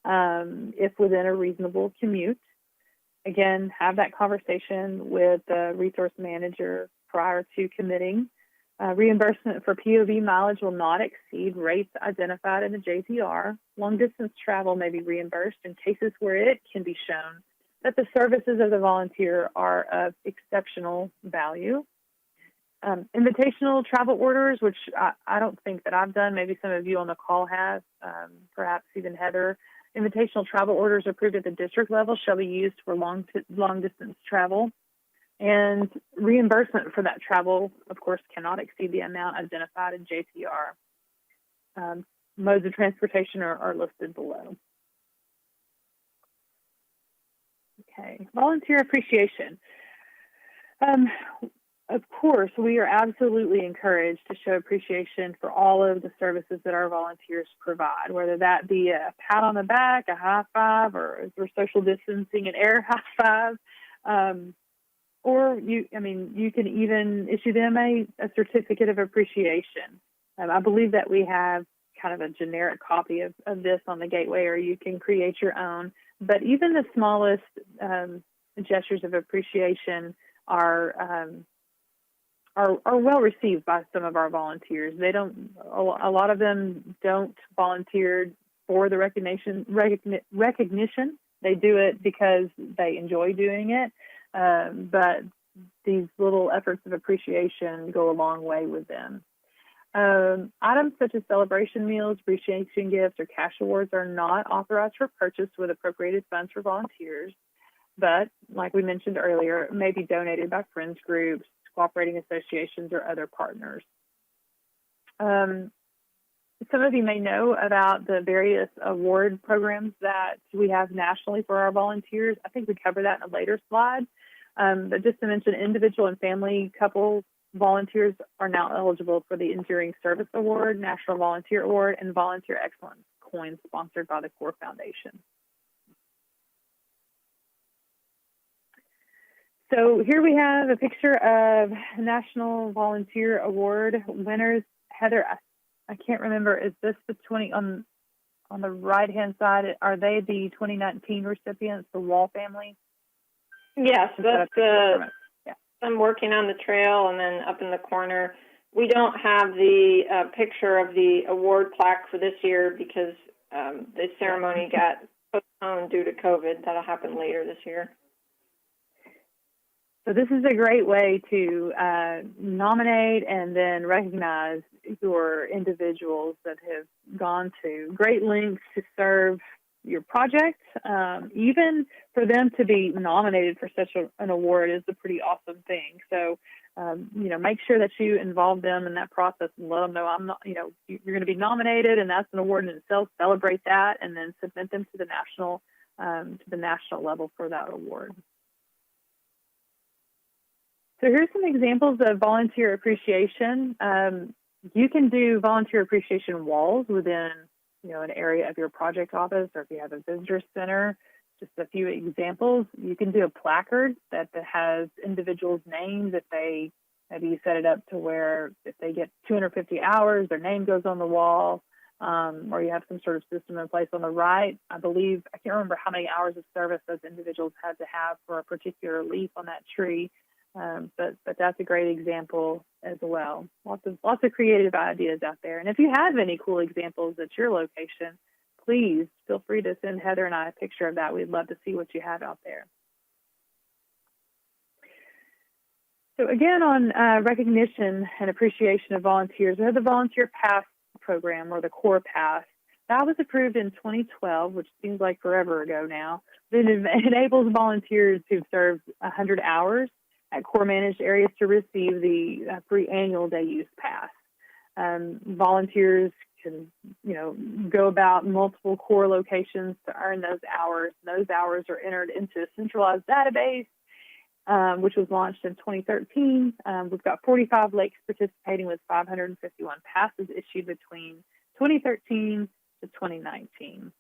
if within a reasonable commute. Again, have that conversation with the resource manager prior to committing. Reimbursement for POV mileage will not exceed rates identified in the JTR. Long distance travel may be reimbursed in cases where it can be shown that the services of the volunteer are of exceptional value. Invitational travel orders, which I don't think that I've done, maybe some of you on the call have, perhaps even Heather. Invitational travel orders approved at the district level shall be used for long distance travel. And reimbursement for that travel, of course, cannot exceed the amount identified in JTR. Modes of transportation are listed below. Okay, volunteer appreciation. Of course, we are absolutely encouraged to show appreciation for all of the services that our volunteers provide, whether that be a pat on the back, a high five, or social distancing and air high five. Or you can even issue them a certificate of appreciation. I believe that we have kind of a generic copy of this on the Gateway, or you can create your own. But even the smallest gestures of appreciation are well received by some of our volunteers. A lot of them don't volunteer for the recognition. They do it because they enjoy doing it. But these little efforts of appreciation go a long way with them. Items such as celebration meals, appreciation gifts, or cash awards are not authorized for purchase with appropriated funds for volunteers, but like we mentioned earlier, may be donated by friends groups, cooperating associations, or other partners. Some of you may know about the various award programs that we have nationally for our volunteers. I think we cover that in a later slide. But just to mention, individual and family couple volunteers are now eligible for the Enduring Service Award, National Volunteer Award, and Volunteer Excellence coin sponsored by the Core Foundation. So here we have a picture of National Volunteer Award winners. Heather, I can't remember, is this the 20 on the right-hand side? Are they the 2019 recipients, the Wall family? Yes, that's I'm working on the trail, and then up in the corner. We don't have the picture of the award plaque for this year because the ceremony got postponed due to COVID. That'll happen later this year. So this is a great way to nominate and then recognize your individuals that have gone to great lengths to serve your project. Even for them to be nominated for such an award is a pretty awesome thing. So, make sure that you involve them in that process and let them know you're going to be nominated, and that's an award in itself. Celebrate that, and then submit them to the national level for that award. So here's some examples of volunteer appreciation. You can do volunteer appreciation walls within, an area of your project office, or if you have a visitor center. Just a few examples. You can do a placard that has individuals' names. If maybe you set it up to where if they get 250 hours, their name goes on the wall, or you have some sort of system in place on the right. I can't remember how many hours of service those individuals had to have for a particular leaf on that tree. But that's a great example as well. Lots of creative ideas out there. And if you have any cool examples at your location, please feel free to send Heather and I a picture of that. We'd love to see what you have out there. So again, on recognition and appreciation of volunteers, we have the Volunteer Pass program, or the Core Pass. That was approved in 2012, which seems like forever ago now. It enables volunteers who've served 100 hours at Core managed areas to receive the free annual day use pass. Volunteers can, go about multiple Core locations to earn those hours. Those hours are entered into a centralized database, which was launched in 2013. We've got 45 lakes participating with 551 passes issued between 2013 to 2019.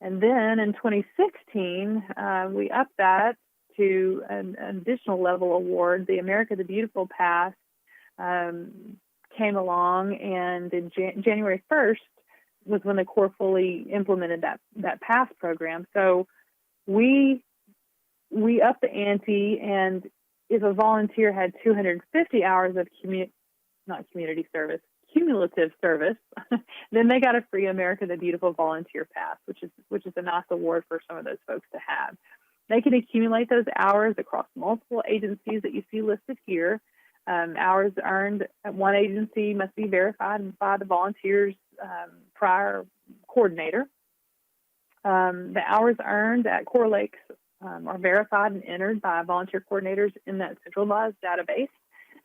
And then in 2016, we upped that to an additional level award, the America the Beautiful Pass, came along, and in January 1st was when the Corps fully implemented that PASS program. So we upped the ante, and if a volunteer had 250 hours of cumulative service, then they got a free America the Beautiful volunteer pass, which is a nice award for some of those folks to have. They can accumulate those hours across multiple agencies that you see listed here. Hours earned at one agency must be verified by the volunteer's prior coordinator. The hours earned at Corps Lakes are verified and entered by volunteer coordinators in that centralized database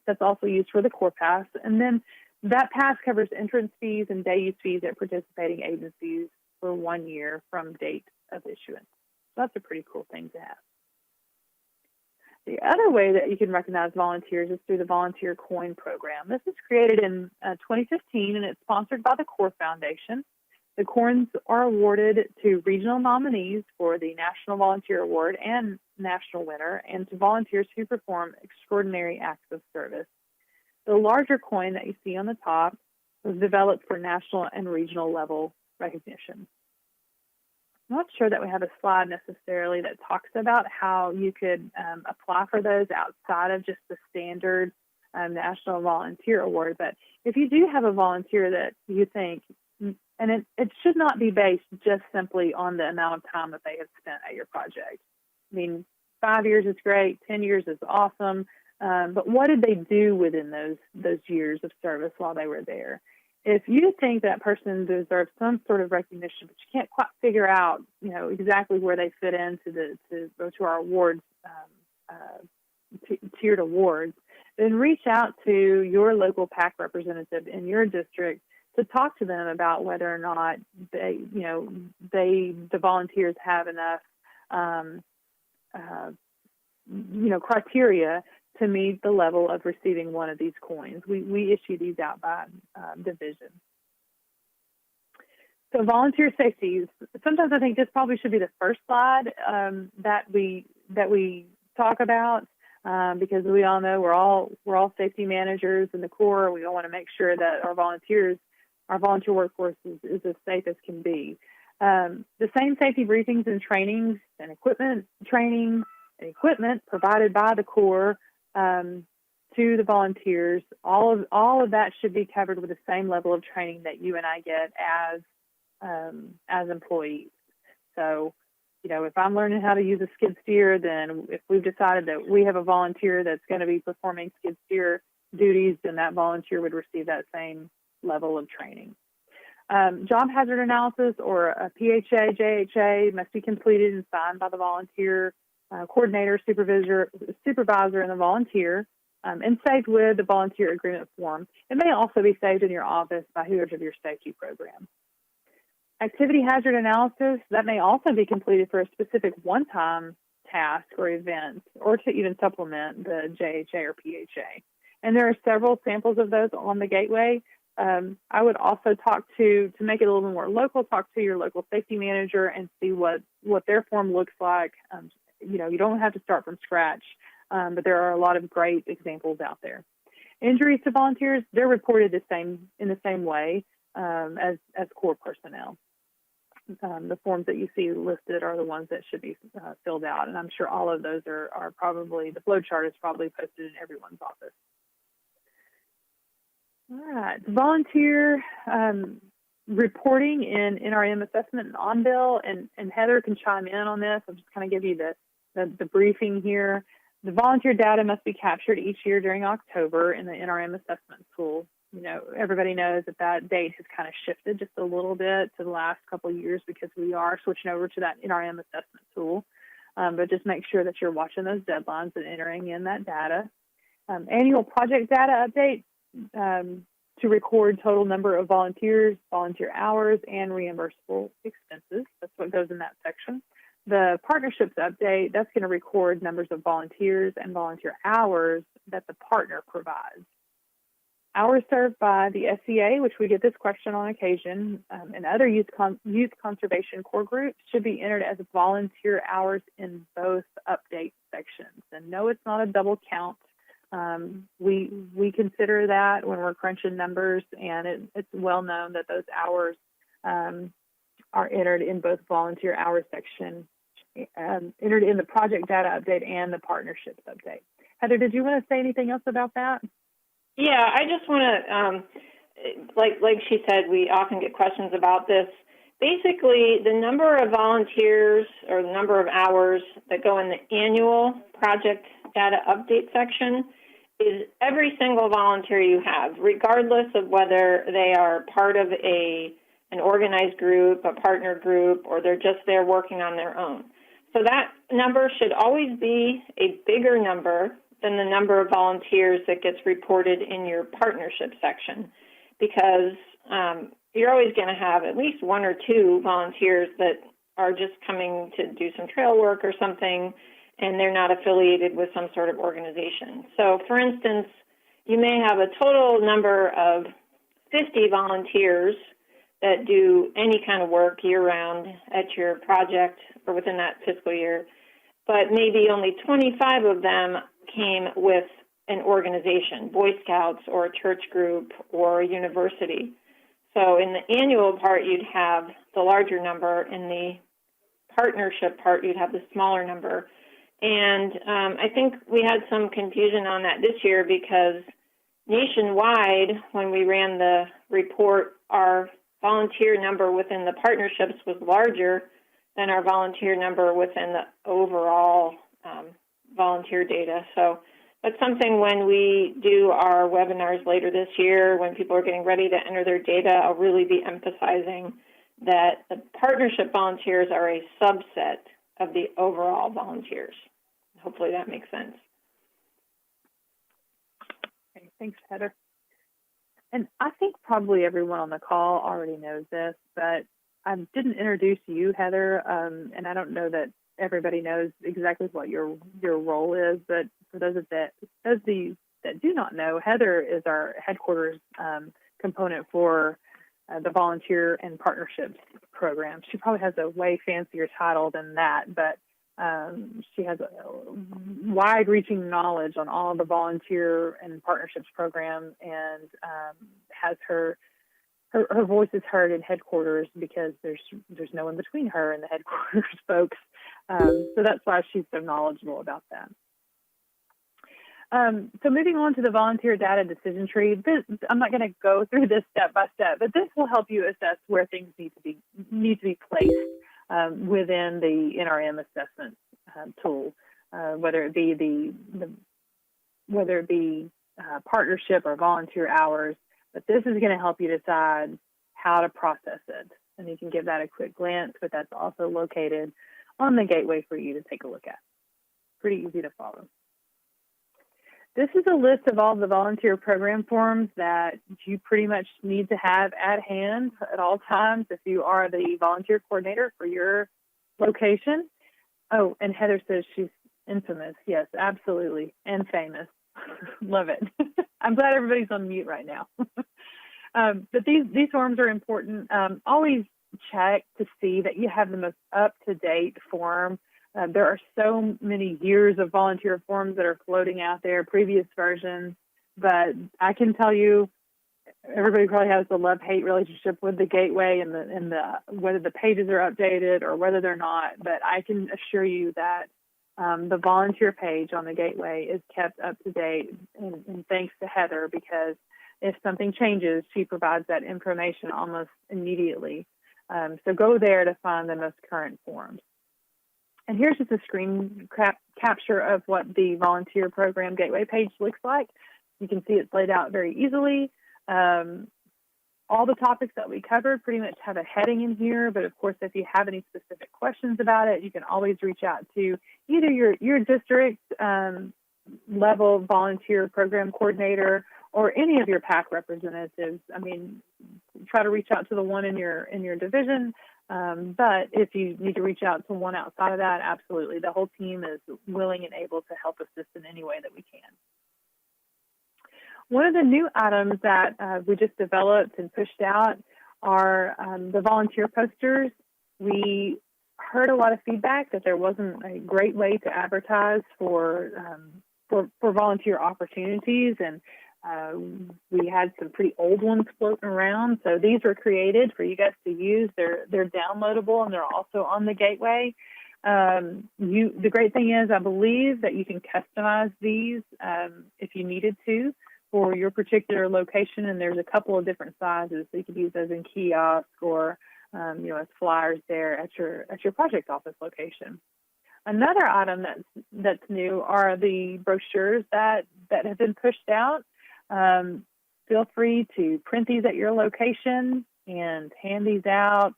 that's also used for the Corps Pass. And then that pass covers entrance fees and day use fees at participating agencies for 1 year from date of issuance. So that's a pretty cool thing to have. The other way that you can recognize volunteers is through the Volunteer Coin Program. This was created in 2015, and it's sponsored by the Corps Foundation. The coins are awarded to regional nominees for the National Volunteer Award and National Winner, and to volunteers who perform extraordinary acts of service. The larger coin that you see on the top was developed for national and regional level recognition. I'm not sure that we have a slide necessarily that talks about how you could apply for those outside of just the standard National Volunteer Award. But if you do have a volunteer that you think, and it should not be based just simply on the amount of time that they have spent at your project. I mean, 5 years is great, 10 years is awesome, but what did they do within those years of service while they were there? If you think that person deserves some sort of recognition, but you can't quite figure out, exactly where they fit into to our awards, tiered awards, then reach out to your local PAC representative in your district to talk to them about whether or not the volunteers have enough, criteria to meet the level of receiving one of these coins. We issue these out by division. So volunteer safety. Sometimes I think this probably should be the first slide that we talk about, because we all know we're all safety managers in the Corps. We all want to make sure that our volunteer workforce is as safe as can be. The same safety briefings and trainings and equipment provided by the Corps to the volunteers, all of that should be covered with the same level of training that you and I get as employees. So, if I'm learning how to use a skid steer, then if we've decided that we have a volunteer that's going to be performing skid steer duties, then that volunteer would receive that same level of training. Job hazard analysis or a PHA, JHA must be completed and signed by the volunteer coordinator, supervisor, and the volunteer, and saved with the volunteer agreement form. It may also be saved in your office by whoever's of your safety program. Activity hazard analysis, that may also be completed for a specific one-time task or event, or to even supplement the JHA or PHA. And there are several samples of those on the Gateway. I would also talk to make it a little more local, talk to your local safety manager and see what their form looks like. You don't have to start from scratch, but there are a lot of great examples out there. Injuries to volunteers, they're reported in the same way as Corps personnel. The forms that you see listed are the ones that should be filled out, and I'm sure all of those are probably, the flow chart is probably posted in everyone's office. All right, volunteer reporting in NRM assessment and on-bill, and Heather can chime in on this. I'll just kind of give you the briefing here. The volunteer data must be captured each year during October in the NRM assessment tool. Everybody knows that date has kind of shifted just a little bit to the last couple of years because we are switching over to that NRM assessment tool. But just make sure that you're watching those deadlines and entering in that data. Annual project data update to record total number of volunteers, volunteer hours, and reimbursable expenses. That's what goes in that section. The partnerships update, that's going to record numbers of volunteers and volunteer hours that the partner provides. Hours served by the SCA, which we get this question on occasion, and other youth conservation core groups should be entered as volunteer hours in both update sections. And no, it's not a double count. We consider that when we're crunching numbers, and it's well known that those hours are entered in both volunteer hours section, entered in the project data update and the partnerships update. Heather, did you want to say anything else about that? Yeah, I just want to, like she said, we often get questions about this. Basically, the number of volunteers or the number of hours that go in the annual project data update section is every single volunteer you have, regardless of whether they are part of an organized group, a partner group, or they're just there working on their own. So that number should always be a bigger number than the number of volunteers that gets reported in your partnership section, because you're always going to have at least one or two volunteers that are just coming to do some trail work or something, and they're not affiliated with some sort of organization. So, for instance, you may have a total number of 50 volunteers that do any kind of work year-round at your project or within that fiscal year, but maybe only 25 of them came with an organization, Boy Scouts or a church group or a university. So in the annual part, you'd have the larger number. In the partnership part, you'd have the smaller number. And I think we had some confusion on that this year because nationwide, when we ran the report, our volunteer number within the partnerships was larger than our volunteer number within the overall volunteer data. So that's something when we do our webinars later this year, when people are getting ready to enter their data, I'll really be emphasizing that the partnership volunteers are a subset of the overall volunteers. Hopefully that makes sense. Okay, thanks, Heather. And I think probably everyone on the call already knows this, but I didn't introduce you, Heather, and I don't know that everybody knows exactly what your role is, but for those of you that do not know, Heather is our headquarters component for the volunteer and partnerships program. She probably has a way fancier title than that, but she has a wide-reaching knowledge on all the volunteer and partnerships program, and has her voice is heard in headquarters because there's no one between her and the headquarters folks. So that's why she's so knowledgeable about that. So moving on to the volunteer data decision tree, I'm not going to go through this step by step, but this will help you assess where things need to be placed within the NRM assessment tool, whether it be partnership or volunteer hours. But this is going to help you decide how to process it, and you can give that a quick glance. But that's also located on the gateway for you to take a look at. Pretty easy to follow. This is a list of all the volunteer program forms that you pretty much need to have at hand at all times if you are the volunteer coordinator for your location. Oh, and Heather says she's infamous. Yes, absolutely, and famous. Love it. I'm glad everybody's on mute right now. But these forms are important. Always check to see that you have the most up-to-date form. There are so many years of volunteer forms that are floating out there, previous versions, but I can tell you everybody probably has a love-hate relationship with the gateway and the whether the pages are updated or whether they're not, but I can assure you that the volunteer page on the gateway is kept up to date, and thanks to Heather, because if something changes, she provides that information almost immediately. So go there to find the most current forms. And here's just a screen capture of what the volunteer program gateway page looks like. You can see it's laid out very easily. All the topics that we covered pretty much have a heading in here, but of course, if you have any specific questions about it, you can always reach out to either your district level volunteer program coordinator or any of your PAC representatives. I mean, try to reach out to the one in your division, but if you need to reach out to one outside of that, absolutely. The whole team is willing and able to help assist in any way that we can. One of the new items that we just developed and pushed out are the volunteer posters. We heard a lot of feedback that there wasn't a great way to advertise for for volunteer opportunities, and we had some pretty old ones floating around. So these were created for you guys to use. They're downloadable, and they're also on the Gateway. The great thing is, I believe that you can customize these if you needed to for your particular location, and there's a couple of different sizes. So you could use those in kiosk or as flyers there at your project office location. Another item that's new are the brochures that have been pushed out. Feel free to print these at your location and hand these out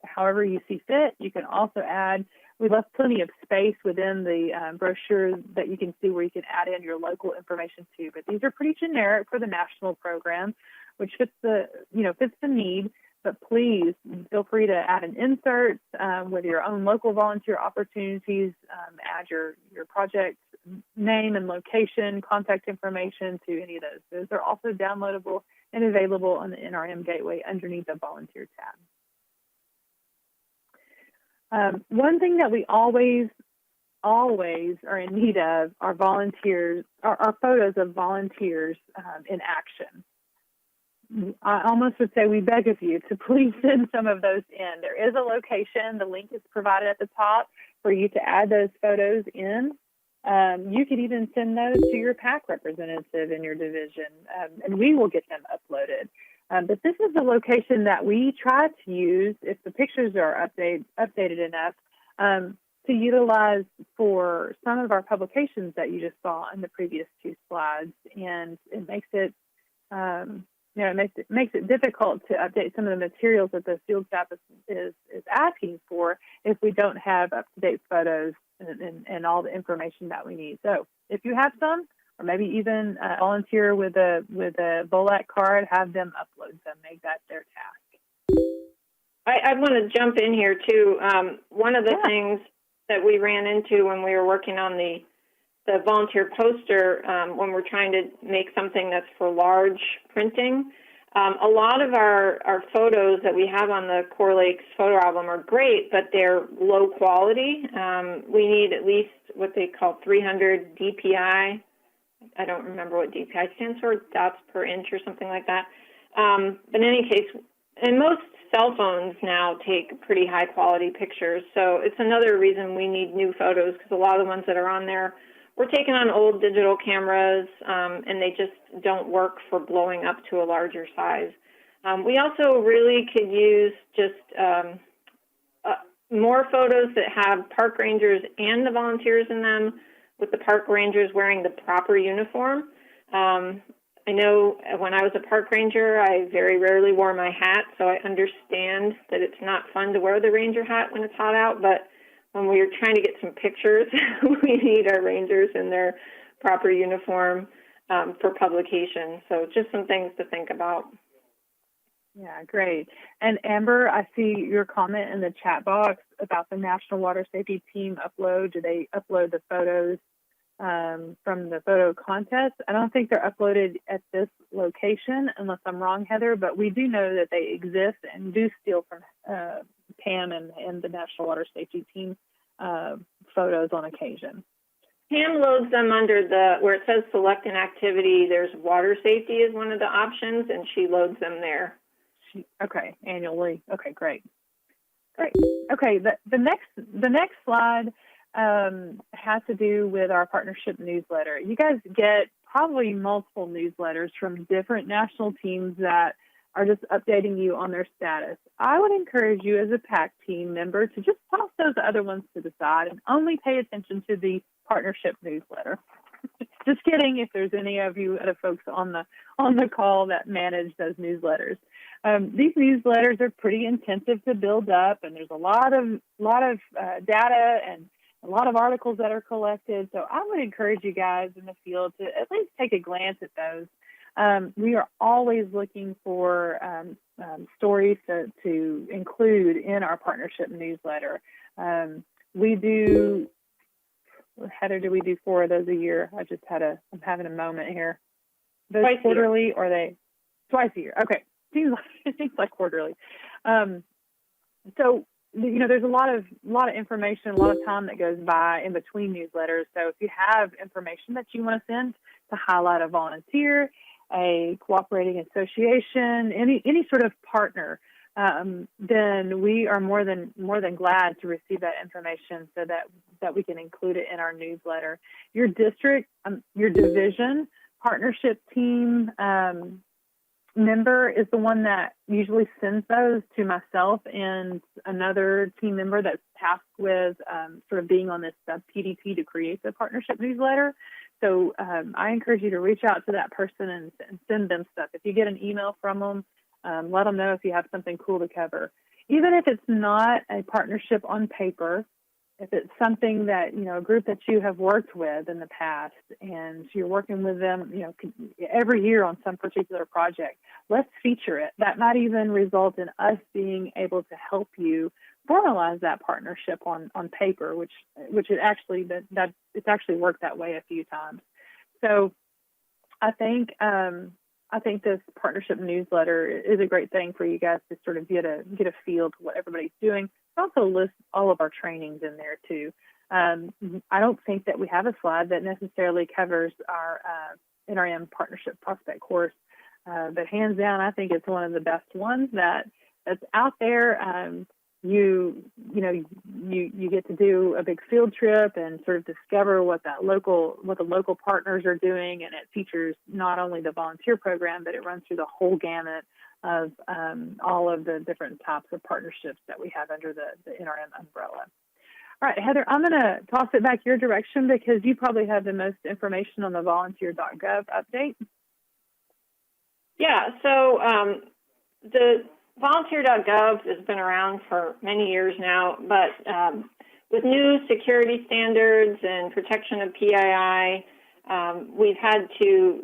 however you see fit. You can also add, we left plenty of space within the brochure that you can see where you can add in your local information too. But these are pretty generic for the national program, which fits the need. But please feel free to add an insert with your own local volunteer opportunities. Add your project name and location, contact information to any of those. Those are also downloadable and available on the NRM Gateway underneath the volunteer tab. One thing that we always are in need of are volunteers, are photos of volunteers in action. I almost would say we beg of you to please send some of those in. There is a location, the link is provided at the top for you to add those photos in. You could even send those to your PAC representative in your division, and we will get them uploaded. But this is the location that we try to use, if the pictures are updated enough, to utilize for some of our publications that you just saw in the previous two slides. And it makes it it makes it difficult to update some of the materials that the field staff is asking for if we don't have up-to-date photos and all the information that we need. So if you have some, or maybe even volunteer with a BOLAC card, have them upload them, make that their task. I want to jump in here too. One of the things that we ran into when we were working on the volunteer poster, when we're trying to make something that's for large printing, a lot of our photos that we have on the Core Lakes photo album are great, but they're low quality. We need at least what they call 300 DPI. I don't remember what DPI stands for, dots per inch or something like that. But in any case, and most cell phones now take pretty high quality pictures, so it's another reason we need new photos, because a lot of the ones that are on there we're taking on old digital cameras, and they just don't work for blowing up to a larger size. We also really could use just more photos that have park rangers and the volunteers in them, with the park rangers wearing the proper uniform. I know when I was a park ranger, I very rarely wore my hat, so I understand that it's not fun to wear the ranger hat when it's hot out, but when we're trying to get some pictures, we need our rangers in their proper uniform for publication. So just some things to think about. Yeah, great. And Amber, I see your comment in the chat box about the National Water Safety Team upload. Do they upload the photos from the photo contest? I don't think they're uploaded at this location, unless I'm wrong, Heather, but we do know that they exist and do steal from Pam and the National Water Safety Team photos on occasion. Pam loads them under where it says select an activity, there's water safety is one of the options, and she loads them there. Okay, annually. Okay, great. Okay, the next slide has to do with our partnership newsletter. You guys get probably multiple newsletters from different national teams that are just updating you on their status. I would encourage you as a PAC team member to just toss those other ones to the side and only pay attention to the partnership newsletter. Just kidding, if there's any of you other folks on the call that manage those newsletters. These newsletters are pretty intensive to build up, and there's a lot of data and a lot of articles that are collected. So I would encourage you guys in the field to at least take a glance at those. We are always looking for stories to include in our partnership newsletter. We do, Heather, do we do 4 of those a year? I'm having a moment here. Those twice quarterly, or are they twice a year? Okay, it seems like quarterly. So there's a lot of information, a lot of time that goes by in between newsletters. So if you have information that you want to send to highlight a volunteer, a cooperating association, any sort of partner, then we are more than glad to receive that information so that we can include it in our newsletter. Your district, your division partnership team member is the one that usually sends those to myself and another team member that's tasked with sort of being on this sub-PDP to create the partnership newsletter. So I encourage you to reach out to that person and send them stuff. If you get an email from them, let them know if you have something cool to cover. Even if it's not a partnership on paper, if it's something that, a group that you have worked with in the past and you're working with them, every year on some particular project, let's feature it. That might even result in us being able to help you formalize that partnership on paper, which it actually, that it's actually worked that way a few times. So I think this partnership newsletter is a great thing for you guys to sort of get a feel to what everybody's doing. It also lists all of our trainings in there too. I don't think that we have a slide that necessarily covers our NRM partnership prospect course, but hands down, I think it's one of the best ones that's out there. You get to do a big field trip and sort of discover what the local partners are doing, and it features not only the volunteer program, but it runs through the whole gamut of all of the different types of partnerships that we have under the NRM umbrella. All right, Heather, I'm going to toss it back your direction because you probably have the most information on the volunteer.gov update. Yeah, so the volunteer.gov has been around for many years now, but with new security standards and protection of PII, we've had to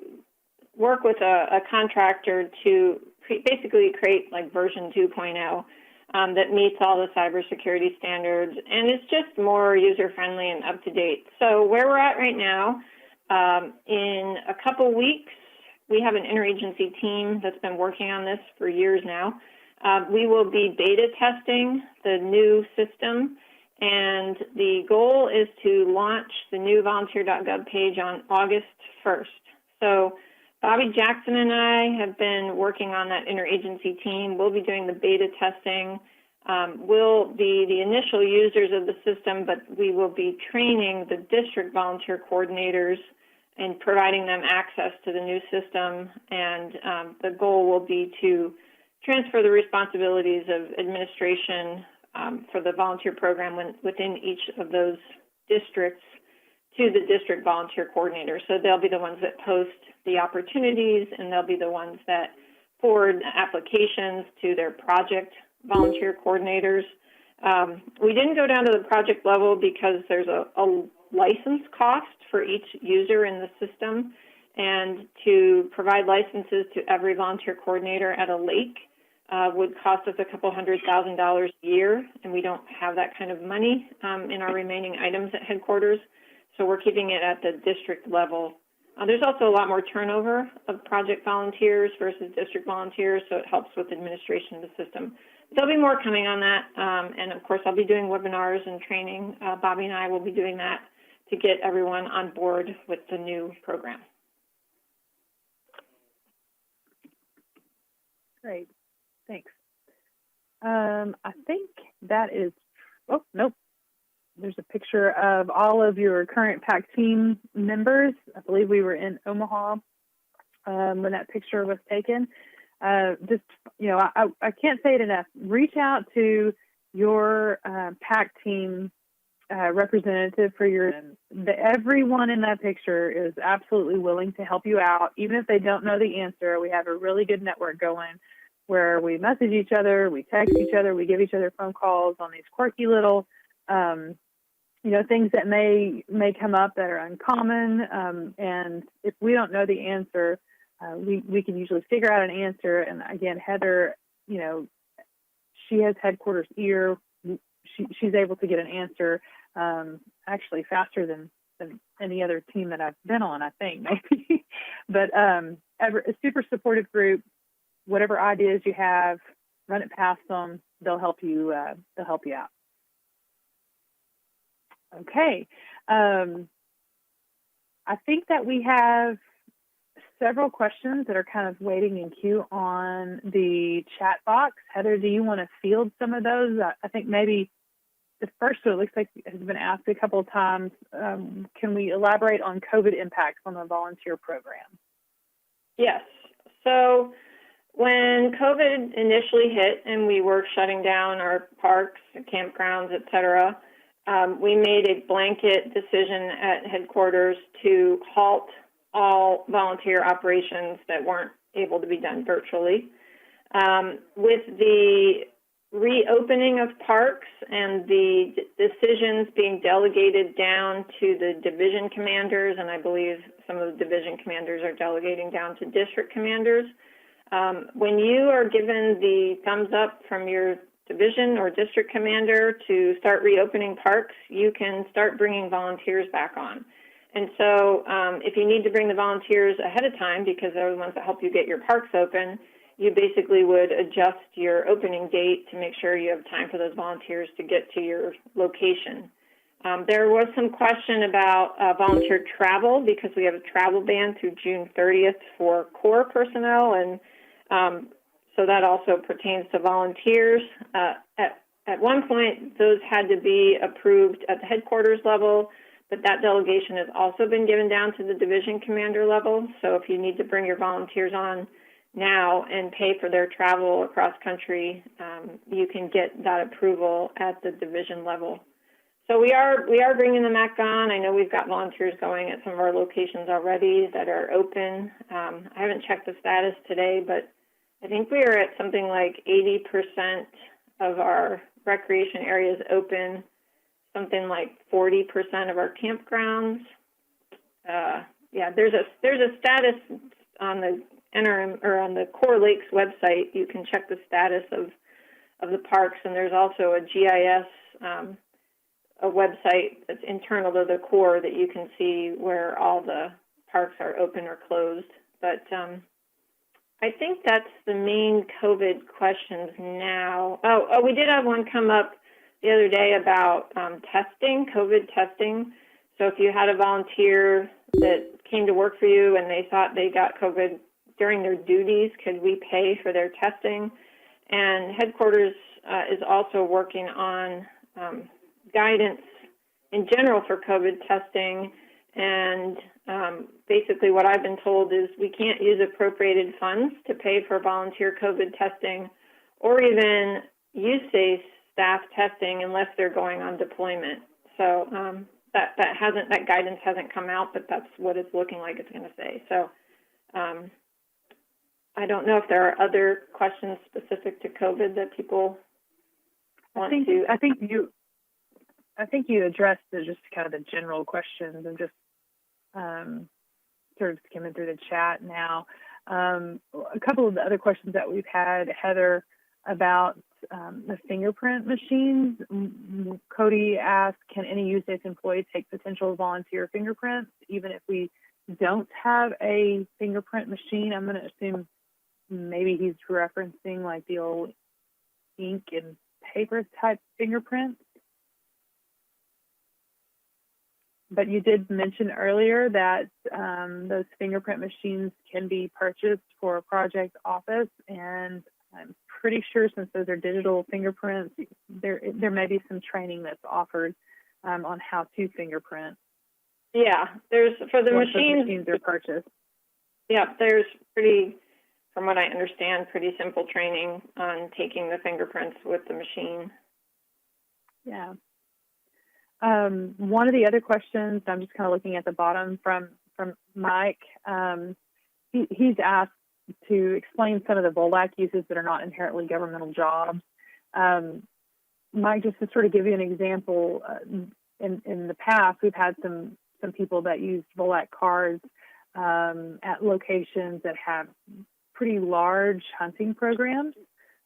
work with a contractor to basically create like version 2.0 that meets all the cybersecurity standards, and it's just more user-friendly and up-to-date. So where we're at right now, in a couple weeks, we have an interagency team that's been working on this for years now. We will be beta testing the new system, and the goal is to launch the new volunteer.gov page on August 1st. So Bobby Jackson and I have been working on that interagency team. We'll be doing the beta testing. We'll be the initial users of the system, but we will be training the district volunteer coordinators and providing them access to the new system. And the goal will be to transfer the responsibilities of administration for the volunteer program within each of those districts to the district volunteer coordinator. So they'll be the ones that post the opportunities, and they'll be the ones that forward applications to their project volunteer coordinators. We didn't go down to the project level because there's a license cost for each user in the system, and to provide licenses to every volunteer coordinator at a lake would cost us a couple $100,000 a year, and we don't have that kind of money in our remaining items at headquarters. So we're keeping it at the district level. There's also a lot more turnover of project volunteers versus district volunteers, so it helps with administration of the system. There'll be more coming on that, and of course I'll be doing webinars and training. Bobby and I will be doing that to get everyone on board with the new program. Great, thanks. I think that is, oh, nope. There's a picture of all of your current PAC team members. I believe we were in Omaha when that picture was taken. I can't say it enough. Reach out to your PAC team representative for everyone in that picture is absolutely willing to help you out. Even if they don't know the answer, we have a really good network going where we message each other, we text each other, we give each other phone calls on these quirky little things that may come up that are uncommon, and if we don't know the answer, we can usually figure out an answer. And again, Heather, she has headquarters ear. She's able to get an answer actually faster than any other team that I've been on, I think, maybe. But a super supportive group. Whatever ideas you have, run it past them. They'll help you. They'll help you out. Okay. I think that we have several questions that are kind of waiting in queue on the chat box. Heather, do you want to field some of those? I think maybe the first one, it looks like has been asked a couple of times. Can we elaborate on COVID impacts on the volunteer program? Yes. So when COVID initially hit and we were shutting down our parks, campgrounds, et cetera, we made a blanket decision at headquarters to halt all volunteer operations that weren't able to be done virtually. With the reopening of parks and the decisions being delegated down to the division commanders, and I believe some of the division commanders are delegating down to district commanders, when you are given the thumbs up from your division or district commander to start reopening parks, you can start bringing volunteers back on. And so if you need to bring the volunteers ahead of time because they're the ones that help you get your parks open, you basically would adjust your opening date to make sure you have time for those volunteers to get to your location. There was some question about volunteer travel because we have a travel ban through June 30th for core personnel, and so that also pertains to volunteers. At one point, those had to be approved at the headquarters level, but that delegation has also been given down to the division commander level. So if you need to bring your volunteers on now and pay for their travel across country, you can get that approval at the division level. So we are bringing them back on. I know we've got volunteers going at some of our locations already that are open. I haven't checked the status today, but I think we are at something like 80% of our recreation areas open, something like 40% of our campgrounds. Yeah, there's a status on the NRM or on the Core Lakes website. You can check the status of the parks, and there's also a GIS a website that's internal to the Corps that you can see where all the parks are open or closed. But I think that's the main COVID questions now. Oh, we did have one come up the other day about testing, COVID testing. So if you had a volunteer that came to work for you and they thought they got COVID during their duties, could we pay for their testing? And headquarters is also working on guidance in general for COVID testing. And basically what I've been told is we can't use appropriated funds to pay for volunteer COVID testing or even use staff testing unless they're going on deployment. So that guidance hasn't come out, but that's what it's looking like it's going to say. So I don't know if there are other questions specific to COVID that people want to. I think you addressed just kind of the general questions. I'm just sort of skimming through the chat now. A couple of the other questions that we've had, Heather, about the fingerprint machines. Cody asked, can any USACE employee take potential volunteer fingerprints, even if we don't have a fingerprint machine? I'm going to assume maybe he's referencing like the old ink and paper type fingerprints. But you did mention earlier that those fingerprint machines can be purchased for a project office, and I'm pretty sure since those are digital fingerprints, there may be some training that's offered on how to fingerprint. Yeah, there's for the machines are purchased. Yeah, there's from what I understand, pretty simple training on taking the fingerprints with the machine. Yeah. One of the other questions, I'm just kind of looking at the bottom from Mike. He's asked to explain some of the VOLAC uses that are not inherently governmental jobs. Mike, just to sort of give you an example, in the past, we've had some people that used VOLAC cards at locations that have pretty large hunting programs.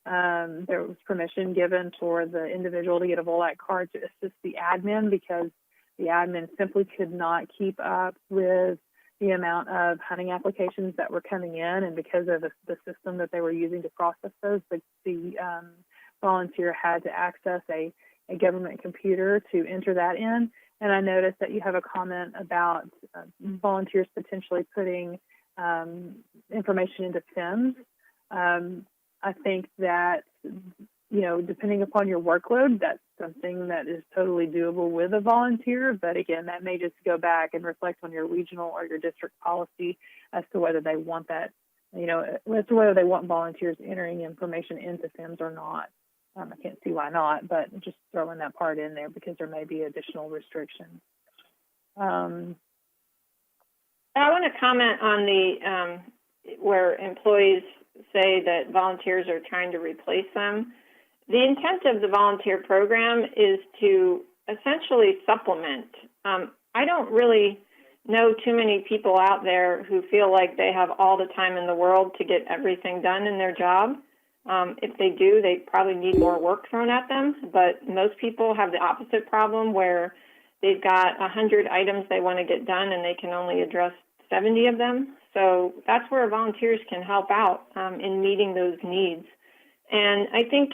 There was permission given for the individual to get a VOLAC card to assist the admin because the admin simply could not keep up with the amount of hunting applications that were coming in, and because of the system that they were using to process those, the volunteer had to access a government computer to enter that in. And I noticed that you have a comment about volunteers potentially putting information into FIMS. I think that, depending upon your workload, that's something that is totally doable with a volunteer. But again, that may just go back and reflect on your regional or your district policy as to whether they want that, as to whether they want volunteers entering information into FIMS or not. I can't see why not, but just throwing that part in there because there may be additional restrictions. I want to comment on the where employees say that volunteers are trying to replace them. The intent of the volunteer program is to essentially supplement. I don't really know too many people out there who feel like they have all the time in the world to get everything done in their job. If they do, they probably need more work thrown at them, but most people have the opposite problem where they've got 100 items they want to get done and they can only address 70 of them. So that's where volunteers can help out in meeting those needs. And I think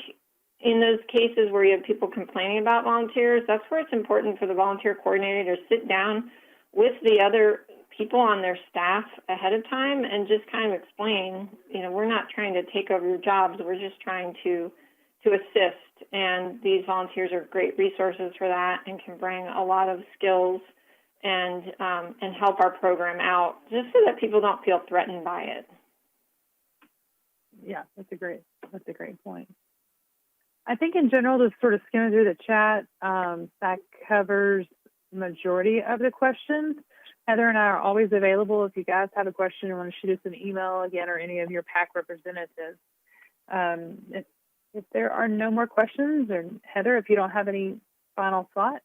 in those cases where you have people complaining about volunteers, that's where it's important for the volunteer coordinator to sit down with the other people on their staff ahead of time and just kind of explain, we're not trying to take over your jobs, we're just trying to assist. And these volunteers are great resources for that and can bring a lot of skills and help our program out, just so that people don't feel threatened by it. Yeah, that's a great point. I think in general, just sort of skimming through the chat, that covers the majority of the questions. Heather and I are always available if you guys have a question or want to shoot us an email again, or any of your PAC representatives. If there are no more questions, or Heather, if you don't have any final thoughts,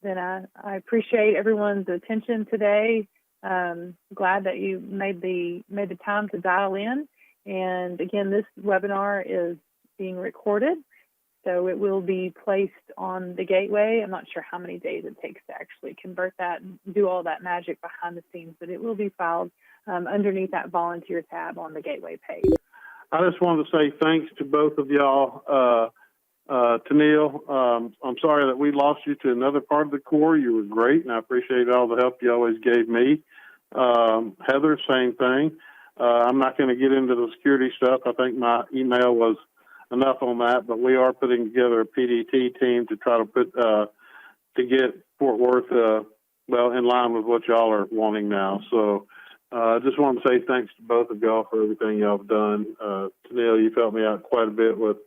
then I appreciate everyone's attention today. Glad that you made the time to dial in. And again, this webinar is being recorded, so it will be placed on the Gateway. I'm not sure how many days it takes to actually convert that and do all that magic behind the scenes, but it will be filed underneath that volunteer tab on the Gateway page. I just wanted to say thanks to both of y'all. Tennille, I'm sorry that we lost you to another part of the Corps. You were great, and I appreciate all the help you always gave me. Heather, same thing. I'm not going to get into the security stuff. I think my email was enough on that, but we are putting together a PDT team to try to to get Fort Worth, in line with what y'all are wanting now. So I just want to say thanks to both of y'all for everything y'all have done. Tennille, you've helped me out quite a bit with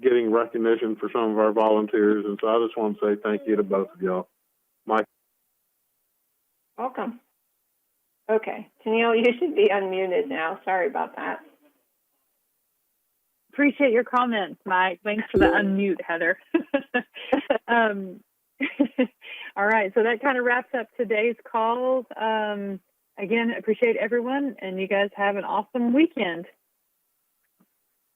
getting recognition for some of our volunteers, and so I just want to say thank you to both of y'all. Mike. Welcome. Okay, Tennille, you should be unmuted now. Sorry about that. Appreciate your comments, Mike. Thanks for the unmute, Heather. All right, so that kind of wraps up today's call. Again, appreciate everyone, and you guys have an awesome weekend.